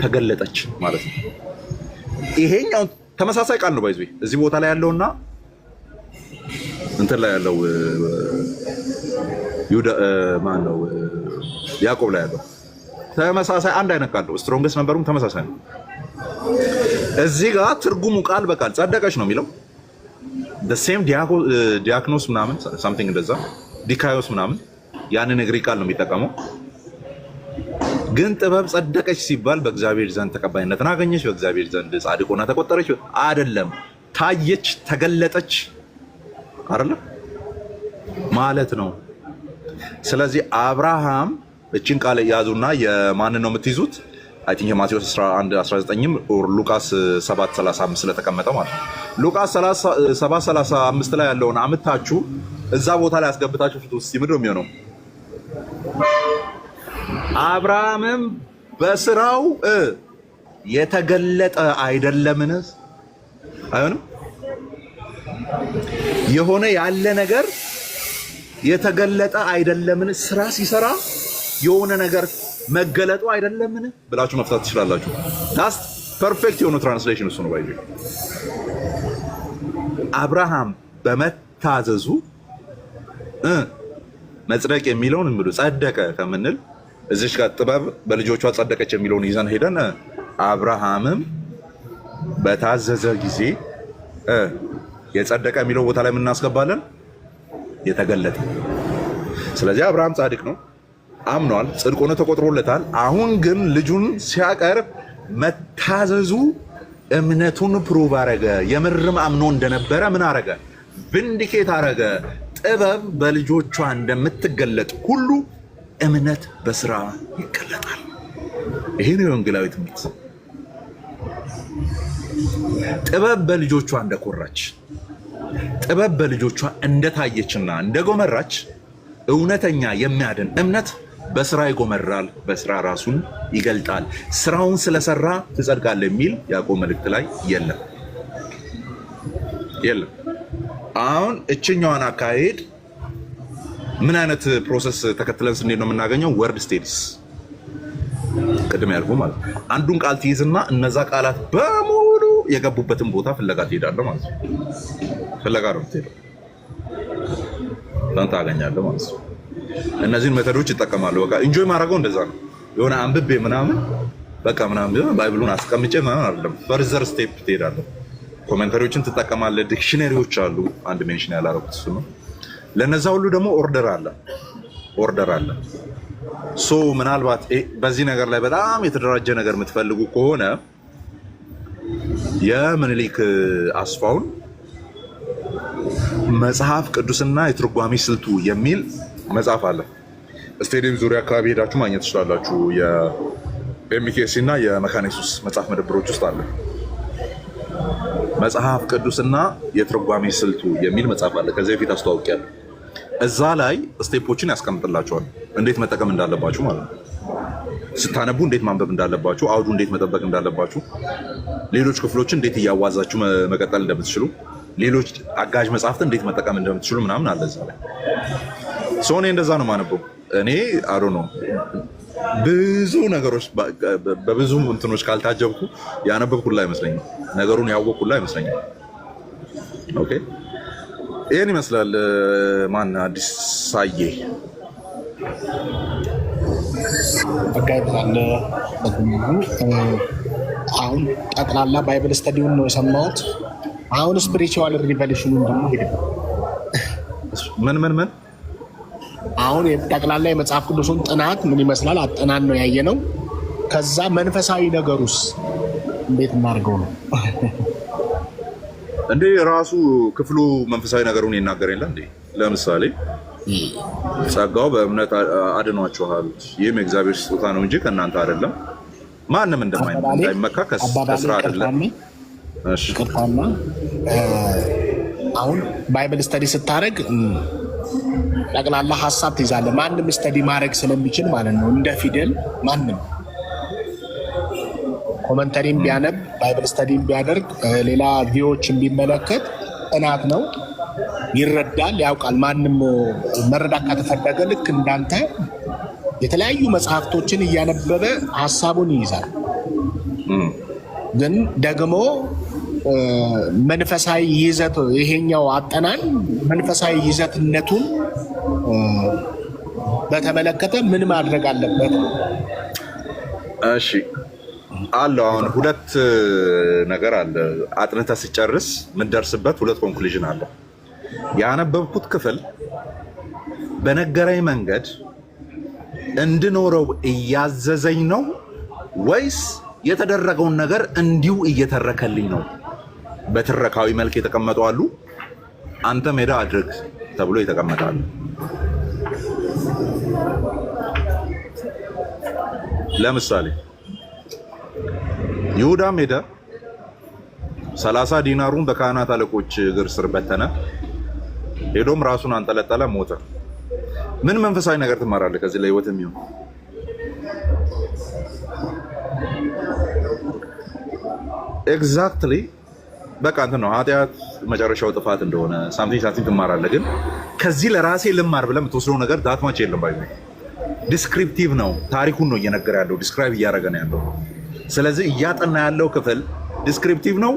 ተገለጠች ማለት ነው። ይሄኛው ተመሳሳይ ቃል ነው። ባይዙ እዚህ ቦታ ላይ ያለውና እንትን ላይ ያለው ይሁዳ ማን ነው ያዕቆብ ላይ ያለው ተመሳሳይ አንድ አይነት ቃል ነው። ስትሮንግስ ነበሩም ተመሳሳይ ነው። እዚህ ጋር ትርጉሙ ቃል በቃል ጸደቀች ነው የሚለው the same ዲያክኖስ ምናምን something እንደዛ ዲካዮስ ምናምን ያንን ግሪክ ቃል ነው የሚጠቀመው። ግን ጥበብ ጸደቀች ሲባል በእግዚአብሔር ዘንድ ተቀባይነትን አገኘች፣ በእግዚአብሔር ዘንድ ጻድቅ ሆና ተቆጠረች አይደለም፣ ታየች፣ ተገለጠች አይደለም ማለት ነው። ስለዚህ አብርሃም እቺን ቃል ያዙና የማንን ነው የምትይዙት? አይ ቲንክ የማቴዎስ 11:19 ኦር ሉቃስ 7:35 ስለተቀመጠ ማለት ነው። ሉቃስ 7:35 ላይ ያለውን አምታችሁ እዛ ቦታ ላይ አስገብታችሁ ፍቱ። እስቲ ምንድን ነው የሚሆነው? አብርሃምም በስራው የተገለጠ አይደለምን? አይሆንም። የሆነ ያለ ነገር የተገለጠ አይደለምን? ስራ ሲሰራ የሆነ ነገር መገለጡ አይደለምን ብላችሁ መፍታት ትችላላችሁ። ዳስ ፐርፌክት የሆነ ትራንስሌሽን እሱ ነው። ባይዘ አብርሃም በመታዘዙ መጽደቅ የሚለውን እንብሉ ጸደቀ ከምንል እዚሽ ጋር ጥበብ በልጆቿ ጸደቀች የሚለውን ይዘን ሄደን አብርሃምም በታዘዘ ጊዜ የጸደቀ የሚለው ቦታ ላይ የምናስገባለን የተገለጠ። ስለዚህ አብርሃም ጻድቅ ነው፣ አምኗል፣ ጽድቅ ሆኖ ተቆጥሮለታል። አሁን ግን ልጁን ሲያቀርብ መታዘዙ እምነቱን ፕሩቭ አረገ። የምርም አምኖ እንደነበረ ምን አረገ? ቪንዲኬት አረገ። ጥበብ በልጆቿ እንደምትገለጥ ሁሉ እምነት በስራ ይገለጣል። ይሄ ነው የወንጌላዊ ትምህርት። ጥበብ በልጆቿ እንደኮራች፣ ጥበብ በልጆቿ እንደታየችና እንደጎመራች እውነተኛ የሚያድን እምነት በስራ ይጎመራል፣ በስራ ራሱን ይገልጣል። ስራውን ስለሰራ ትጸድቃለህ የሚል ያዕቆብ መልእክት ላይ የለም። አሁን እችኛዋን አካሄድ ምን አይነት ፕሮሰስ ተከትለን ስንሄድ ነው የምናገኘው? ወርድ ስቴዲስ ቅድም ያልኩህ ማለት ነው። አንዱን ቃል ትይዝና እነዛ ቃላት በሙሉ የገቡበትን ቦታ ፍለጋ ትሄዳለህ ማለት ነው። ፍለጋ ነው የምትሄደው፣ ታገኛለህ ማለት ነው። እነዚህን ሜተዶች ይጠቀማሉ። በቃ ኢንጆይ ማድረገው እንደዛ ነው። የሆነ አንብቤ ምናምን በቃ ምናምን ባይብሉን አስቀምጬ ምናምን አይደለም። ፈርዘር ስቴፕ ትሄዳለህ። ኮሜንታሪዎችን ትጠቀማለህ። ዲክሽነሪዎች አሉ። አንድ ሜንሽን ያላረኩት እሱ ነው። ለነዛ ሁሉ ደግሞ ኦርደር አለ። ሶ ምናልባት በዚህ ነገር ላይ በጣም የተደራጀ ነገር የምትፈልጉ ከሆነ የምኒልክ አስፋውን መጽሐፍ ቅዱስና የትርጓሜ ስልቱ የሚል መጽሐፍ አለ። ስቴዲየም ዙሪያ አካባቢ ሄዳችሁ ማግኘት ትችላላችሁ። የኤምኬሲ እና የመካነ ኢየሱስ መጽሐፍ መደብሮች ውስጥ አለ። መጽሐፍ ቅዱስና የትርጓሜ ስልቱ የሚል መጽሐፍ አለ። ከዚህ በፊት አስተዋውቂያለሁ። እዛ ላይ ስቴፖችን ያስቀምጥላችኋል፣ እንዴት መጠቀም እንዳለባችሁ ማለት ነው። ስታነቡ እንዴት ማንበብ እንዳለባችሁ፣ አውዱ እንዴት መጠበቅ እንዳለባችሁ፣ ሌሎች ክፍሎችን እንዴት እያዋዛችሁ መቀጠል እንደምትችሉ፣ ሌሎች አጋዥ መጽሐፍትን እንዴት መጠቀም እንደምትችሉ ምናምን አለ እዛ ላይ። እኔ እንደዛ ነው የማነበው። እኔ አዶ ነው ብዙ ነገሮች በብዙ እንትኖች ካልታጀብኩ ያነበብኩላ አይመስለኝም፣ ነገሩን ያወቅኩላ አይመስለኝም። ኦኬ ይህን ይመስላል። ማን አዲስ ሳዬ አሁን ጠቅላላ ባይብል ስተዲውን ነው የሰማሁት። አሁን ስፒሪቹዋል ሪቨሌሽኑ ደግሞ ሄደ። ምን አሁን ጠቅላላ የመጽሐፍ ቅዱሱን ጥናት ምን ይመስላል አጠናን ነው ያየነው። ከዛ መንፈሳዊ ነገሩስ እንዴት እናድርገው ነው እንዴ? ራሱ ክፍሉ መንፈሳዊ ነገሩን ይናገር የለ እንዴ? ለምሳሌ ጸጋው በእምነት አድኗችኋል፣ ይህም የእግዚአብሔር ስጦታ ነው እንጂ ከእናንተ አይደለም፣ ማንም እንዳይመካ ከስራ አይደለም። ቅርታና አሁን ባይብል ስተዲ ስታደርግ ጠቅላላ ሀሳብ ትይዛለህ። ማንም ስተዲ ማድረግ ስለሚችል ማለት ነው። እንደ ፊደል ማንም ኮመንተሪም ቢያነብ ባይብል ስተዲም ቢያደርግ ሌላ ቪዲዮዎችን ቢመለከት ጥናት ነው፣ ይረዳል፣ ያውቃል። ማንም መረዳት ከተፈለገ ልክ እንዳንተ የተለያዩ መጽሐፍቶችን እያነበበ ሀሳቡን ይይዛል። ግን ደግሞ መንፈሳዊ ይዘት ይሄኛው አጠናን መንፈሳዊ ይዘትነቱን በተመለከተ ምን ማድረግ አለበት? እሺ አለው። አሁን ሁለት ነገር አለ። አጥንተህ ሲጨርስ የምትደርስበት ሁለት ኮንክሉዥን አለ። ያነበብኩት ክፍል በነገረኝ መንገድ እንድኖረው እያዘዘኝ ነው ወይስ የተደረገውን ነገር እንዲሁ እየተረከልኝ ነው? በትረካዊ መልክ የተቀመጡ አሉ፣ አንተ ሜዳ አድርግ ተብሎ የተቀመጣሉ። ለምሳሌ ይሁዳም ሄደ 30 ዲናሩን በካህናት አለቆች እግር ስር በተነ፣ ሄዶም ራሱን አንጠለጠለ፣ ሞተ። ምን መንፈሳዊ ነገር ትማራለህ ከዚህ ላይ? ህይወት የሚሆን ኤግዛክትሊ በቃ እንትን ነው። ኃጢአት መጨረሻው ጥፋት እንደሆነ ሳምቲንግ ትማራለህ። ግን ከዚህ ለራሴ ልማር ብለህ የምትወስደው ነገር ዳትማች የለም። ባይ ዲስክሪፕቲቭ ነው። ታሪኩን ነው እየነገረ ያለው፣ ዲስክራይብ እያደረገ ነው ያለው። ስለዚህ እያጠና ያለው ክፍል ዲስክሪፕቲቭ ነው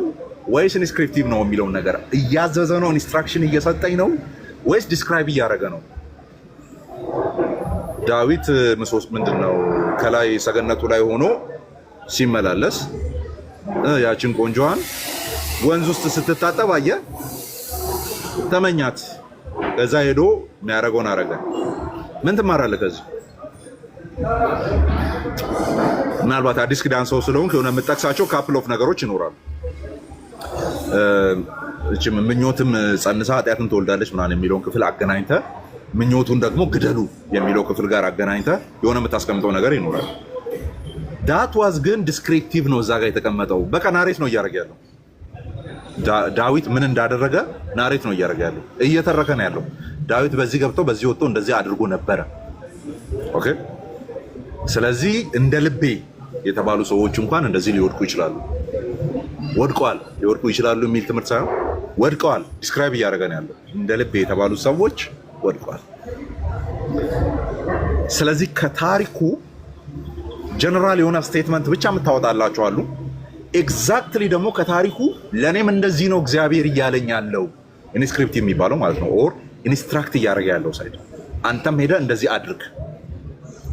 ወይስ ኢንስክሪፕቲቭ ነው የሚለውን ነገር እያዘዘ ነው፣ ኢንስትራክሽን እየሰጠኝ ነው ወይስ ዲስክራይብ እያደረገ ነው? ዳዊት ምሶስ ምንድነው ከላይ ሰገነቱ ላይ ሆኖ ሲመላለስ ያችን ቆንጆዋን ወንዝ ውስጥ ስትታጠብ አየ፣ ተመኛት። ከዛ ሄዶ የሚያደርገውን አረገ። ምን ትማራለህ ከዚህ? ምናልባት አዲስ ኪዳን ሰው ስለሆንክ የሆነ የምጠቅሳቸው ካፕል ኦፍ ነገሮች ይኖራሉ። እቺም ምኞትም ጸንሳ ኃጢአትን ትወልዳለች ምናምን የሚለውን ክፍል አገናኝተ ምኞቱን ደግሞ ግደሉ የሚለው ክፍል ጋር አገናኝተ የሆነ የምታስቀምጠው ነገር ይኖራል። ዳት ዋዝ ግን ዲስክሪፕቲቭ ነው። እዛ ጋር የተቀመጠው በቃ ናሬት ነው እያደረገ ያለው። ዳዊት ምን እንዳደረገ ናሬት ነው እያደረገ ያለው፣ እየተረከ ነው ያለው። ዳዊት በዚህ ገብቶ በዚህ ወጥቶ እንደዚህ አድርጎ ነበረ። ኦኬ። ስለዚህ እንደ ልቤ የተባሉ ሰዎች እንኳን እንደዚህ ሊወድቁ ይችላሉ። ወድቀዋል፣ ሊወድቁ ይችላሉ የሚል ትምህርት ሳይሆን ወድቀዋል ዲስክራይብ እያደረገ ነው ያለው። እንደ ልቤ የተባሉ ሰዎች ወድቀዋል። ስለዚህ ከታሪኩ ጀነራል የሆነ ስቴትመንት ብቻ የምታወጣላቸው አሉ። ኤግዛክትሊ ደግሞ ከታሪኩ ለእኔም እንደዚህ ነው እግዚአብሔር እያለኝ ያለው ኢንስክሪፕት የሚባለው ማለት ነው። ኦር ኢንስትራክት እያደረገ ያለው ሳይድ አንተም ሄደ እንደዚህ አድርግ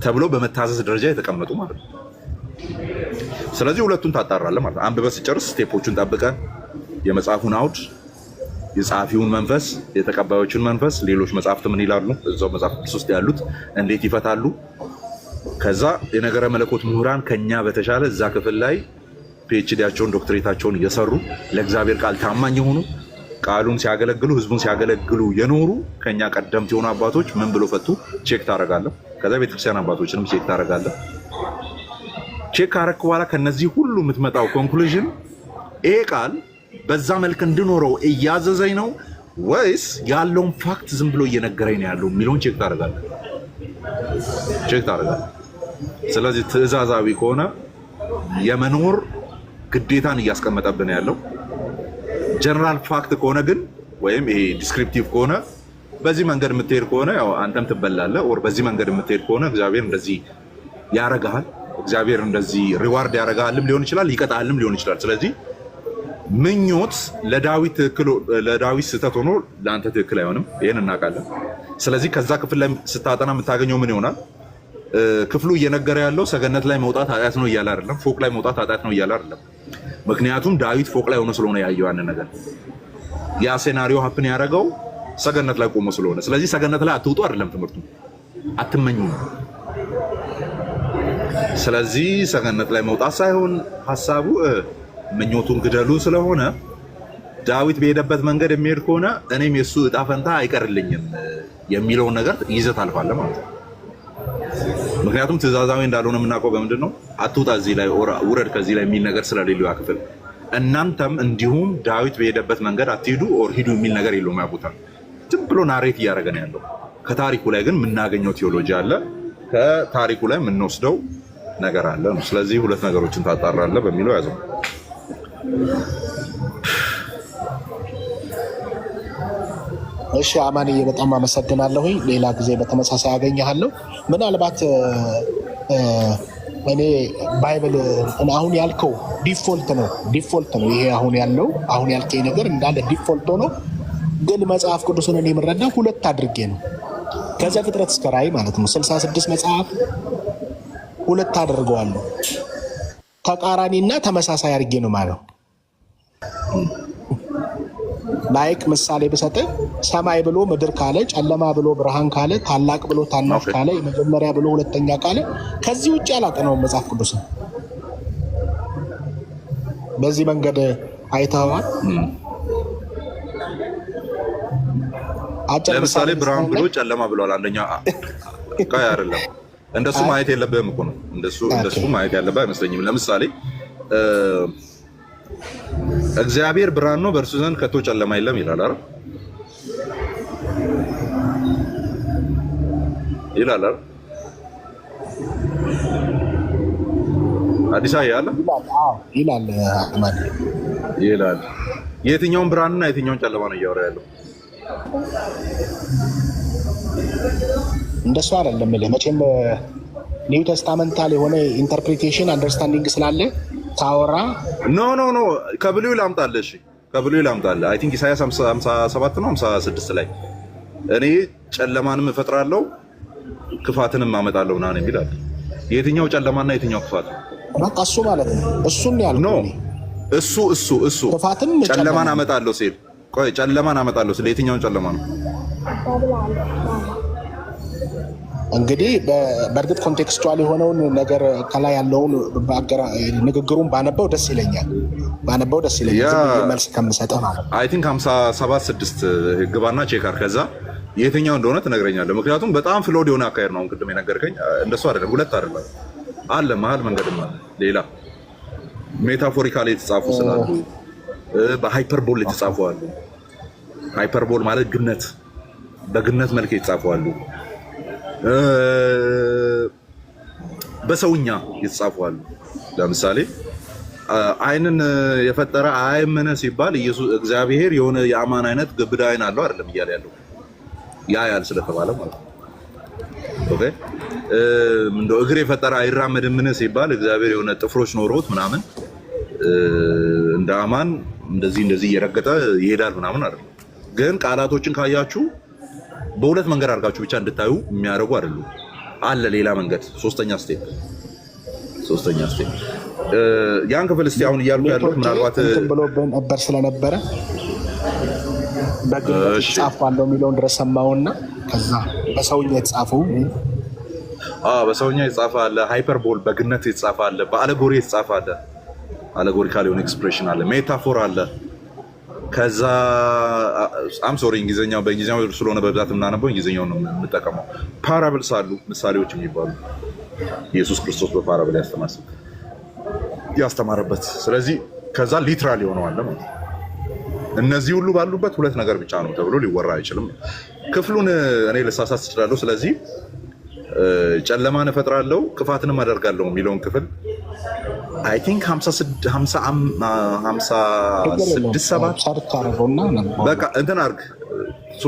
ተብሎ በመታዘዝ ደረጃ የተቀመጡ ማለት ነው። ስለዚህ ሁለቱን ታጣራለህ ማለት ነው። አንብበህ ስጨርስ ስቴፖቹን ጠብቀህ የመጽሐፉን አውድ፣ የጸሐፊውን መንፈስ፣ የተቀባዮችን መንፈስ፣ ሌሎች መጽሐፍት ምን ይላሉ፣ እዛው መጽሐፍ ቅዱስ ውስጥ ያሉት እንዴት ይፈታሉ። ከዛ የነገረ መለኮት ምሁራን ከኛ በተሻለ እዛ ክፍል ላይ ፒኤችዲያቸውን ዶክትሬታቸውን እየሰሩ ለእግዚአብሔር ቃል ታማኝ የሆኑ ቃሉን ሲያገለግሉ ህዝቡን ሲያገለግሉ የኖሩ ከኛ ቀደምት የሆኑ አባቶች ምን ብሎ ፈቱ ቼክ ታደርጋለህ። ከዛ ቤተክርስቲያን አባቶችንም ቼክ ታደርጋለህ። ቼክ ካረክ በኋላ ከነዚህ ሁሉ የምትመጣው ኮንክሉዥን ይሄ ቃል በዛ መልክ እንድኖረው እያዘዘኝ ነው ወይስ ያለውን ፋክት ዝም ብሎ እየነገረኝ ነው ያለው የሚለውን ቼክ ታደርጋለህ። ስለዚህ ትዕዛዛዊ ከሆነ የመኖር ግዴታን እያስቀመጠብን ያለው፣ ጀነራል ፋክት ከሆነ ግን ወይም ይሄ ዲስክሪፕቲቭ ከሆነ በዚህ መንገድ የምትሄድ ከሆነ ያው አንተም ትበላለህ። ኦር በዚህ መንገድ የምትሄድ ከሆነ እግዚአብሔር እንደዚህ ያረጋል፣ እግዚአብሔር እንደዚህ ሪዋርድ ያረጋልም ሊሆን ይችላል፣ ይቀጣልም ሊሆን ይችላል። ስለዚህ ምኞት ለዳዊት ስህተት ሆኖ ለአንተ ትክክል አይሆንም። ይሄን እናውቃለን። ስለዚህ ከዛ ክፍል ላይ ስታጠና የምታገኘው ምን ይሆናል? ክፍሉ እየነገረ ያለው ሰገነት ላይ መውጣት ኃጢአት ነው እያለ አይደለም። ፎቅ ላይ መውጣት ኃጢአት ነው እያለ አይደለም። ምክንያቱም ዳዊት ፎቅ ላይ ሆኖ ስለሆነ ያየው ያንን ነገር። ያ ሴናሪዮ ሀፕን ያደረገው ሰገነት ላይ ቆሞ ስለሆነ፣ ስለዚህ ሰገነት ላይ አትውጡ አይደለም ትምህርቱ፣ አትመኙ። ስለዚህ ሰገነት ላይ መውጣት ሳይሆን ሀሳቡ ምኞቱን ግደሉ ስለሆነ ዳዊት በሄደበት መንገድ የሚሄድ ከሆነ እኔም የሱ እጣ ፈንታ አይቀርልኝም የሚለውን ነገር ይዘት አልፋለ ማለት ነው። ምክንያቱም ትእዛዛዊ እንዳልሆነ የምናውቀው በምንድን ነው? አትውጣ እዚህ ላይ ውረድ ከዚህ ላይ የሚል ነገር ስለሌለው ያ ክፍል። እናንተም እንዲሁም ዳዊት በሄደበት መንገድ አትሂዱ ኦር ሂዱ የሚል ነገር የለውም። ያውቁታል። ዝም ብሎ ናሬት እያደረገ ነው ያለው። ከታሪኩ ላይ ግን የምናገኘው ቴዎሎጂ አለ፣ ከታሪኩ ላይ የምንወስደው ነገር አለ ነው። ስለዚህ ሁለት ነገሮችን ታጣራለህ በሚለው ያዘው። እሺ አማንዬ በጣም አመሰግናለሁ። ሌላ ጊዜ በተመሳሳይ አገኘሃለሁ። ምናልባት እኔ ባይብል አሁን ያልከው ዲፎልት ነው። ይሄ አሁን ያልከኝ ነገር እንዳለ ዲፎልት ሆኖ ግን መጽሐፍ ቅዱስን እኔ የምረዳው ሁለት አድርጌ ነው። ከዘፍጥረት እስከ ራዕይ ማለት ነው 66 መጽሐፍ ሁለት አድርገዋለሁ። ተቃራኒና ተመሳሳይ አድርጌ ነው ማለት ነው። ላይክ ምሳሌ ብሰጥ ሰማይ ብሎ ምድር ካለ፣ ጨለማ ብሎ ብርሃን ካለ፣ ታላቅ ብሎ ታናሽ ካለ፣ የመጀመሪያ ብሎ ሁለተኛ ካለ ከዚህ ውጭ አላጠናውም መጽሐፍ ቅዱስ። በዚህ መንገድ አይተኸዋል? ለምሳሌ ብርሃን ብሎ ጨለማ ብሏል። አንደኛ ቃይ አይደለም። እንደሱ ማየት የለብህም እኮ ነው። እንደሱ ማየት ያለብህ አይመስለኝም። ለምሳሌ እግዚአብሔር ብርሃን ነው፣ በእርሱ ዘንድ ከቶ ጨለማ የለም ይላል አይደል? ይላል አዲስ አያለ ይላል። የትኛውን ብርሃንና የትኛውን ጨለማ ነው እያወራ ያለው? እንደሱ አይደለም። መቼም ኒው ተስታመንታል የሆነ ኢንተርፕሪቴሽን አንደርስታንዲንግ ስላለ ታወራ ኖ ከብሉይ ላምጣልህ። እሺ ከብሉይ ላምጣልህ። አይ ቲንክ ኢሳያስ 57 ነው 56 ላይ እኔ ጨለማንም እፈጥራለሁ ክፋትንም አመጣለሁ ምናምን የሚል አለ። የትኛው ጨለማና የትኛው ክፋት? በቃ እሱ ማለት ነው። እሱን ያልኩት ነው። እሱ ክፋትም ጨለማን አመጣለሁ ሲል ቆይ ጨለማን አመጣለሁ ሲል የትኛውን ጨለማ ነው? እንግዲህ በእርግጥ ኮንቴክስቹዋል የሆነውን ነገር ከላይ ያለውን ንግግሩን ባነበው ደስ ይለኛል። መልስ ከምሰጠው ማለት ነው። አይ ቲንክ 57:6 ግባና ቼክ አድርግ። ከዛ የትኛው እንደሆነ ትነግረኛለህ። ምክንያቱም በጣም ፍሎድ የሆነ አካሄድ ነው ቅድም የነገርከኝ። እንደሱ አይደለም፣ ሁለት አይደለም አለ፣ መሀል መንገድም አለ። ሌላ ሜታፎሪካሊ የተጻፉ ስላሉ በሃይፐርቦል የተጻፉ አሉ። ሃይፐርቦል ማለት ግነት፣ በግነት መልክ የተጻፉ አሉ። በሰውኛ የተጻፉ አሉ። ለምሳሌ አይንን የፈጠረ አይምን ሲባል ኢየሱስ እግዚአብሔር የሆነ የአማን አይነት ግብዳ አይን አለው አይደለም እያለ ያለው ያያል ስለተባለ ማለት ነው። ኦኬ እንደው እግር የፈጠረ አይራመድምን ሲባል እግዚአብሔር የሆነ ጥፍሮች ኖሮት ምናምን እንደ አማን እንደዚህ እየረገጠ ይሄዳል ምናምን አይደለም። ግን ቃላቶችን ካያችሁ በሁለት መንገድ አድርጋችሁ ብቻ እንድታዩ የሚያደርጉ አይደሉም። አለ ሌላ መንገድ፣ ሶስተኛ ስቴፕ። ያን ክፍል እስቲ አሁን እያልኩ ያሉት ምናልባት ብሎብን ነበር ስለነበረ በግነት ጻፋለሁ የሚለውን ድረስ ሰማውና ከዛ በሰውኛ የተጻፈው በሰውኛ የተጻፈ አለ። ሃይፐርቦል በግነት የተጻፈ አለ። በአሌጎሪ የተጻፈ አለ። አሌጎሪካል የሆነ ኤክስፕሬሽን አለ። ሜታፎር አለ። ከዛ አም ሶሪ እንግሊዝኛው በእንግሊዝኛው ስለሆነ በብዛት የምናነበው እንግሊዝኛው ነው የምንጠቀመው። ፓራብልስ አሉ፣ ምሳሌዎች የሚባሉ ኢየሱስ ክርስቶስ በፓራብል ያስተማረበት። ስለዚህ ከዛ ሊትራል የሆነዋል ማለት ነው። እነዚህ ሁሉ ባሉበት ሁለት ነገር ብቻ ነው ተብሎ ሊወራ አይችልም። ክፍሉን እኔ ልሳሳት እችላለሁ። ስለዚህ ጨለማን እፈጥራለሁ ክፋትንም አደርጋለሁ የሚለውን ክፍል አይ ቲንክ 56:7 በቃ እንትን አድርግ።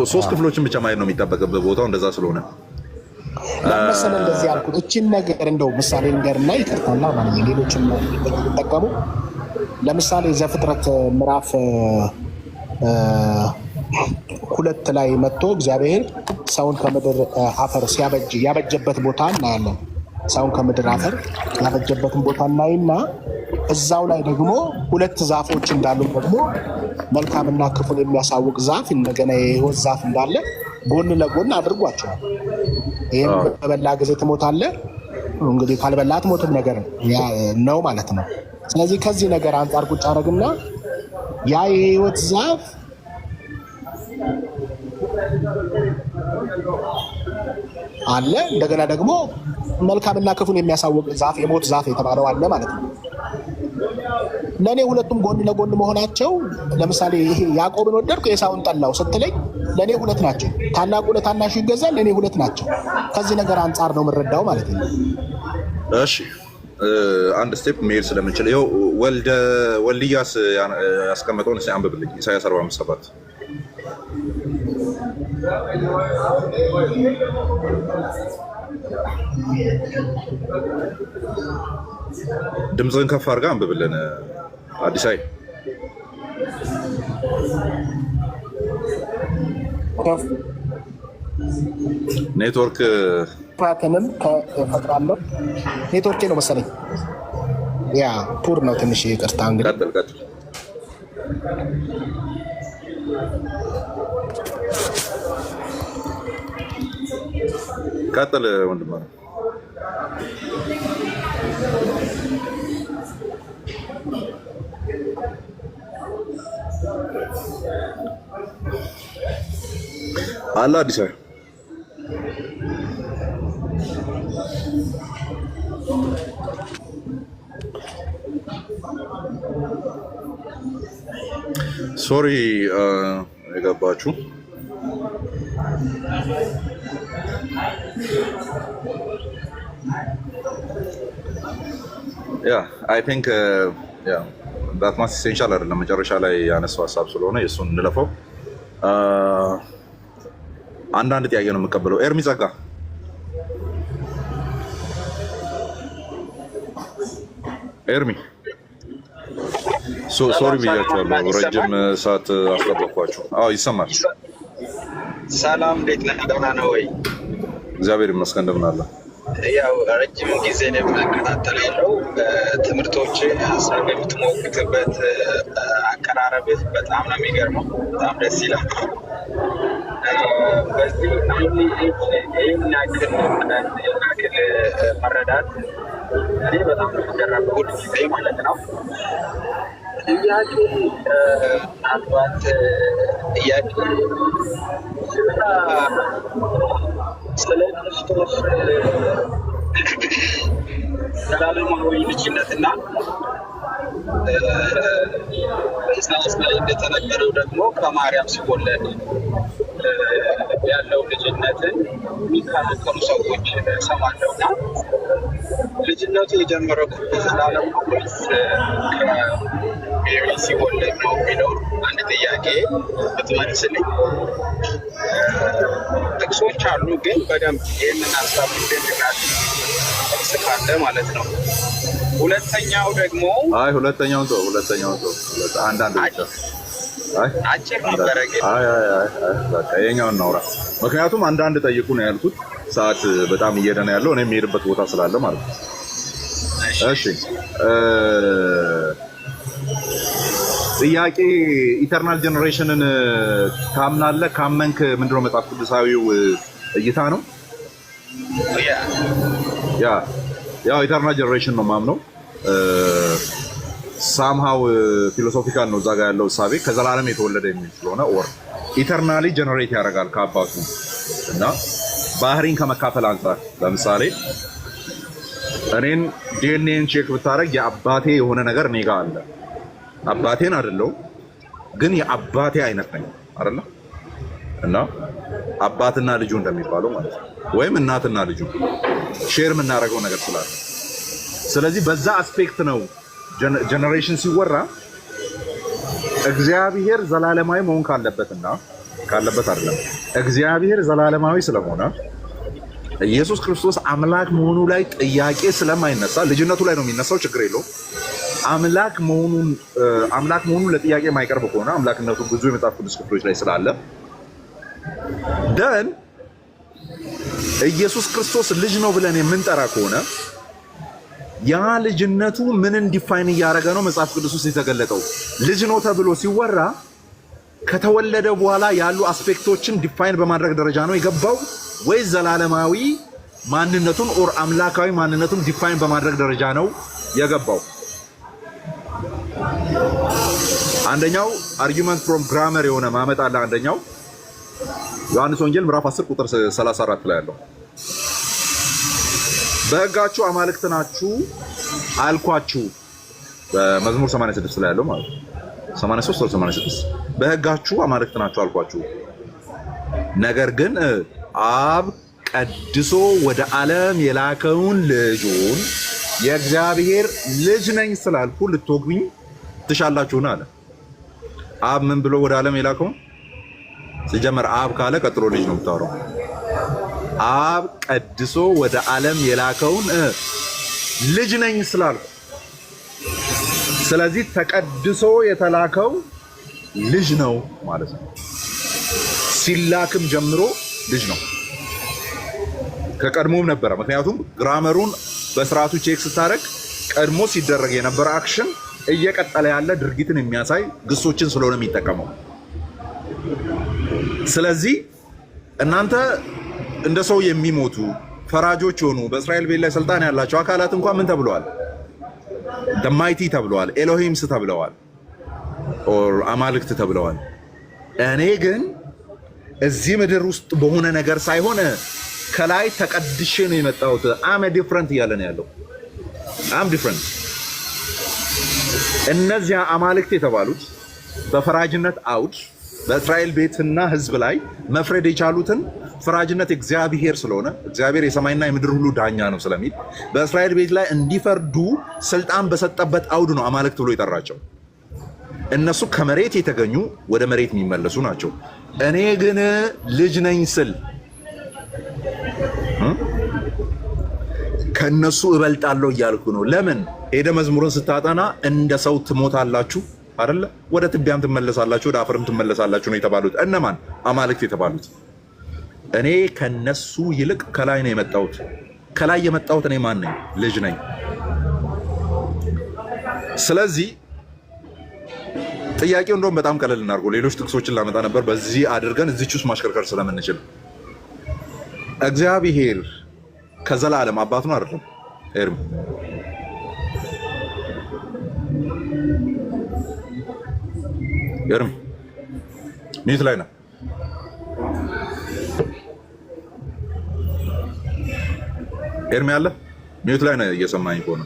ሶስት ክፍሎችን ብቻ ማየት ነው የሚጠበቅበት ቦታው እንደዛ ስለሆነ ለምሳሌ እንደዚህ ያልኩት እቺን ነገር እንደው ምሳሌ ንገርና ይቀርታልና ማለት ሌሎችም ተጠቀሙ። ለምሳሌ ዘፍጥረት ምዕራፍ 2 ላይ መጥቶ እግዚአብሔር ሰውን ከምድር አፈር ሲያበጅ ያበጀበት ቦታ እናያለን። ሰውን ከምድር አፈር ያበጀበትን ቦታ እናይና እዛው ላይ ደግሞ ሁለት ዛፎች እንዳሉ ደግሞ መልካምና ክፉን የሚያሳውቅ ዛፍ እንደገና የሕይወት ዛፍ እንዳለ ጎን ለጎን አድርጓቸዋል። ይህም በበላ ጊዜ ትሞታለህ፣ እንግዲህ ካልበላ አትሞትም ነገር ነው ማለት ነው። ስለዚህ ከዚህ ነገር አንጻር ቁጭ አደረግና ያ የሕይወት ዛፍ አለ፣ እንደገና ደግሞ መልካምና ክፉን የሚያሳውቅ ዛፍ የሞት ዛፍ የተባለው አለ ማለት ነው። ለእኔ ሁለቱም ጎን ለጎን መሆናቸው ለምሳሌ ይሄ ያዕቆብን ወደድኩ ኤሳውን ጠላው ስትለኝ ለእኔ ሁለት ናቸው። ታላቁ ለታናሹ ይገዛል፣ ለእኔ ሁለት ናቸው። ከዚህ ነገር አንጻር ነው የምረዳው ማለት ነው። እሺ አንድ ስቴፕ መሄድ ስለምንችል ይኸው ወልድያስ ያስቀመጠውን እስኪ አንብብልኝ። ኢሳያስ 45:7 ድምፅህን ከፍ አድርጋ አንብብልን አዲሳይ። ኔትወርክ ፓተንም ከፈጥራለሁ ኔትወርኬ ነው መሰለኝ። ያ ፑር ነው ትንሽ ይቅርታ። እንግዲህ ቀጥል ወንድም። አለ አዲስ ሶሪ የገባችሁ አይ ቲንክ ዳት ማስ ኢሴንሻል አይደለም። መጨረሻ ላይ ያነሳው ሀሳብ ስለሆነ የእሱን እንለፈው። አንዳንድ ጥያቄ ነው የምቀበለው። ኤርሚ ጸጋ ኤርሚ ሶሪ ብያቸዋለሁ። ረጅም ሰዓት አስጠበቅኳችሁ። አዎ ይሰማል። ሰላም፣ እንዴት ነህ? ደህና ነው ወይ? እግዚአብሔር ይመስገን። እንደምን አለ? ያው ረጅም ጊዜ ነው የምከታተለው ትምህርቶች፣ ሀሳብ የምትሞግትበት አቀራረብህ በጣም ነው የሚገርመው። በጣም ደስ ይላል። በዚህ ይህን ያክል መረዳት እኔ በጣም ነው የምገረመው ሁል ጊዜ ማለት ነው። ጥያቄ ምናልባት ጥያቄ ስለ ክርስቶስ ዘላለማዊ ልጅነትና በኢሳያስ ላይ እንደተነገረው ደግሞ ከማርያም ሲወለድ ያለው ልጅነትን የሚከራከሩ ሰዎች እሰማለሁና ልጅነቱ የጀመረው ዘላለም ወይስ ከሜሪ ሲወለድ ነው የሚለው አንድ ጥያቄ ብትመልስልኝ። ጥቅሶች አሉ፣ ግን በደንብ ይህንን ሀሳብ ይደግናል ጥቅስ ካለ ማለት ነው። ሁለተኛው ደግሞ ሁለተኛውን አንዳንድ ብቻ አጭር ነበረ፣ ግን ይኸኛውን እናውራ። ምክንያቱም አንዳንድ ጠይቁ ነው ያልኩት። ሰዓት በጣም እየሄደ ነው ያለው፣ እኔ የሚሄድበት ቦታ ስላለ ማለት ነው። እሺ ጥያቄ ኢተርናል ጀነሬሽንን ታምናለህ? ካመንክ ምንድነው መጽሐፍ ቅዱሳዊው እይታ ነው? ያው ኢተርናል ጀነሬሽን ነው ማምነው። ሳምሃው ፊሎሶፊካል ነው እዛ ጋር ያለው እሳቤ ከዘላለም የተወለደ የሚል ስለሆነ ኦር ኢተርናሊ ጀነሬት ያደርጋል ከአባቱ እና ባህሪን ከመካፈል አንጻር ለምሳሌ እኔን ዲኤንኤን ቼክ ብታደርግ የአባቴ የሆነ ነገር እኔ ጋር አለ። አባቴን አይደለሁም ግን የአባቴ አይነት ነኝ አይደለ? እና አባትና ልጁ እንደሚባለው ማለት ነው፣ ወይም እናትና ልጁ ሼር የምናደርገው ነገር ስላለ፣ ስለዚህ በዛ አስፔክት ነው ጀነሬሽን ሲወራ እግዚአብሔር ዘላለማዊ መሆን ካለበት አይደለም። እግዚአብሔር ዘላለማዊ ስለሆነ ኢየሱስ ክርስቶስ አምላክ መሆኑ ላይ ጥያቄ ስለማይነሳ ልጅነቱ ላይ ነው የሚነሳው፣ ችግር የለውም። አምላክ መሆኑን ለጥያቄ የማይቀርብ ከሆነ አምላክነቱ ብዙ የመጽሐፍ ቅዱስ ክፍሎች ላይ ስላለ ደን ኢየሱስ ክርስቶስ ልጅ ነው ብለን የምንጠራ ከሆነ ያ ልጅነቱ ምንን ዲፋይን እያደረገ ነው መጽሐፍ ቅዱስ ውስጥ የተገለጠው? ልጅ ነው ተብሎ ሲወራ ከተወለደ በኋላ ያሉ አስፔክቶችን ዲፋይን በማድረግ ደረጃ ነው የገባው ወይስ ዘላለማዊ ማንነቱን ኦር አምላካዊ ማንነቱን ዲፋይን በማድረግ ደረጃ ነው የገባው? አንደኛው አርጊመንት ፍሮም ግራመር የሆነ ማመጣ አለ። አንደኛው ዮሐንስ ወንጌል ምዕራፍ 10 ቁጥር 34 ላይ ያለው በሕጋችሁ አማልክት ናችሁ አልኳችሁ፣ በመዝሙር 86 ላይ ያለው ማለት ነው 83 ወር 86 በሕጋችሁ አማልክት ናቸው አልኳችሁ። ነገር ግን አብ ቀድሶ ወደ ዓለም የላከውን ልጁን የእግዚአብሔር ልጅ ነኝ ስላልኩ ልትወጉኝ ትሻላችሁን አለ። አብ ምን ብሎ ወደ ዓለም የላከው? ሲጀመር አብ ካለ ቀጥሎ ልጅ ነው የምታወራው። አብ ቀድሶ ወደ ዓለም የላከውን ልጅ ነኝ ስላልኩ፣ ስለዚህ ተቀድሶ የተላከው ልጅ ነው ማለት ነው። ሲላክም ጀምሮ ልጅ ነው። ከቀድሞም ነበረ። ምክንያቱም ግራመሩን በስርዓቱ ቼክ ስታደርግ ቀድሞ ሲደረግ የነበረ አክሽን እየቀጠለ ያለ ድርጊትን የሚያሳይ ግሶችን ስለሆነ የሚጠቀመው። ስለዚህ እናንተ እንደ ሰው የሚሞቱ ፈራጆች የሆኑ በእስራኤል ቤት ላይ ስልጣን ያላቸው አካላት እንኳን ምን ተብለዋል? ደማይቲ ተብለዋል፣ ኤሎሂምስ ተብለዋል፣ ኦር አማልክት ተብለዋል። እኔ ግን እዚህ ምድር ውስጥ በሆነ ነገር ሳይሆን ከላይ ተቀድሼ ነው የመጣሁት። አም ዲፍረንት እያለ ነው ያለው። አም ዲፍረንት። እነዚያ አማልክት የተባሉት በፈራጅነት አውድ በእስራኤል ቤትና ሕዝብ ላይ መፍረድ የቻሉትን ፈራጅነት እግዚአብሔር ስለሆነ እግዚአብሔር የሰማይና የምድር ሁሉ ዳኛ ነው ስለሚል በእስራኤል ቤት ላይ እንዲፈርዱ ስልጣን በሰጠበት አውድ ነው አማልክት ብሎ የጠራቸው። እነሱ ከመሬት የተገኙ ወደ መሬት የሚመለሱ ናቸው። እኔ ግን ልጅ ነኝ ስል ከነሱ እበልጣለሁ እያልኩ ነው። ለምን ሄደ መዝሙርን ስታጠና እንደ ሰው ትሞታላችሁ አይደለ? ወደ ትቢያም ትመለሳላችሁ፣ ወደ አፈርም ትመለሳላችሁ ነው የተባሉት። እነማን? አማልክት የተባሉት። እኔ ከነሱ ይልቅ ከላይ ነው የመጣሁት። ከላይ የመጣሁት እኔ ማን ነኝ? ልጅ ነኝ። ስለዚህ ጥያቄው እንደውም በጣም ቀለል እናድርገው። ሌሎች ጥቅሶችን ላመጣ ነበር፣ በዚህ አድርገን እዚች ውስጥ ማሽከርከር ስለምንችል። እግዚአብሔር ከዘላለም አባት ነው አይደለም? ኤርሚ ሚዩት ላይ ነው። ኤርሚ አለ ሚዩት ላይ ነው። እየሰማኝ ከሆነ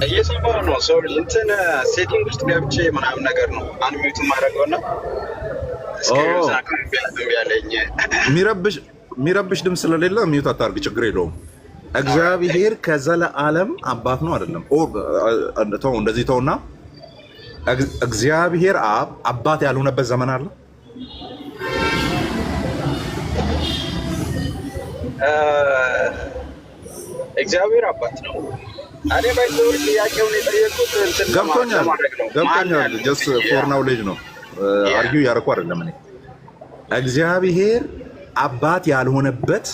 እየሰማሁ ነው። ሶሪ እንትን ሴቲንግ ውስጥ ገብቼ ምናምን ነገር ነው አንድ ሚዩት ማድረገውና የሚረብሽ ድምፅ ስለሌለ ሚዩት አታርግ፣ ችግር የለውም። እግዚአብሔር ከዘለዓለም አባት ነው አይደለም? ተው እንደዚህ ተውና፣ እግዚአብሔር አብ አባት ያልሆነበት ዘመን አለ? እግዚአብሔር አባት ነው። እኔ ባይዘው ጥያቄውን የጠየቁት እንትን ገብቶኛል። ጀስት ፎር ናውሌጅ ነው። አርጊው ያረኩ አይደለም። እኔ እግዚአብሔር አባት ያልሆነበት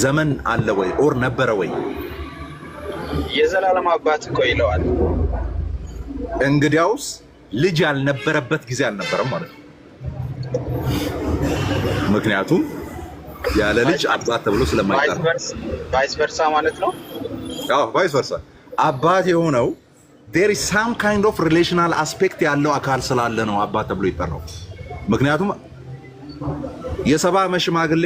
ዘመን አለ ወይ ኦር ነበረ ወይ? የዘላለም አባት እኮ ይለዋል። እንግዲያውስ ልጅ ያልነበረበት ጊዜ አልነበረም ማለት ነው። ምክንያቱም ያለ ልጅ አባት ተብሎ ስለማይጠራ ቫይስ ቨርሳ ማለት ነው። አዎ ቫይስ ቨርሳ አባት የሆነው there is some kind of relational aspect ያለው አካል ስላለ ነው አባት ተብሎ ይጠራው። ምክንያቱም የሰባ ዓመት ሽማግሌ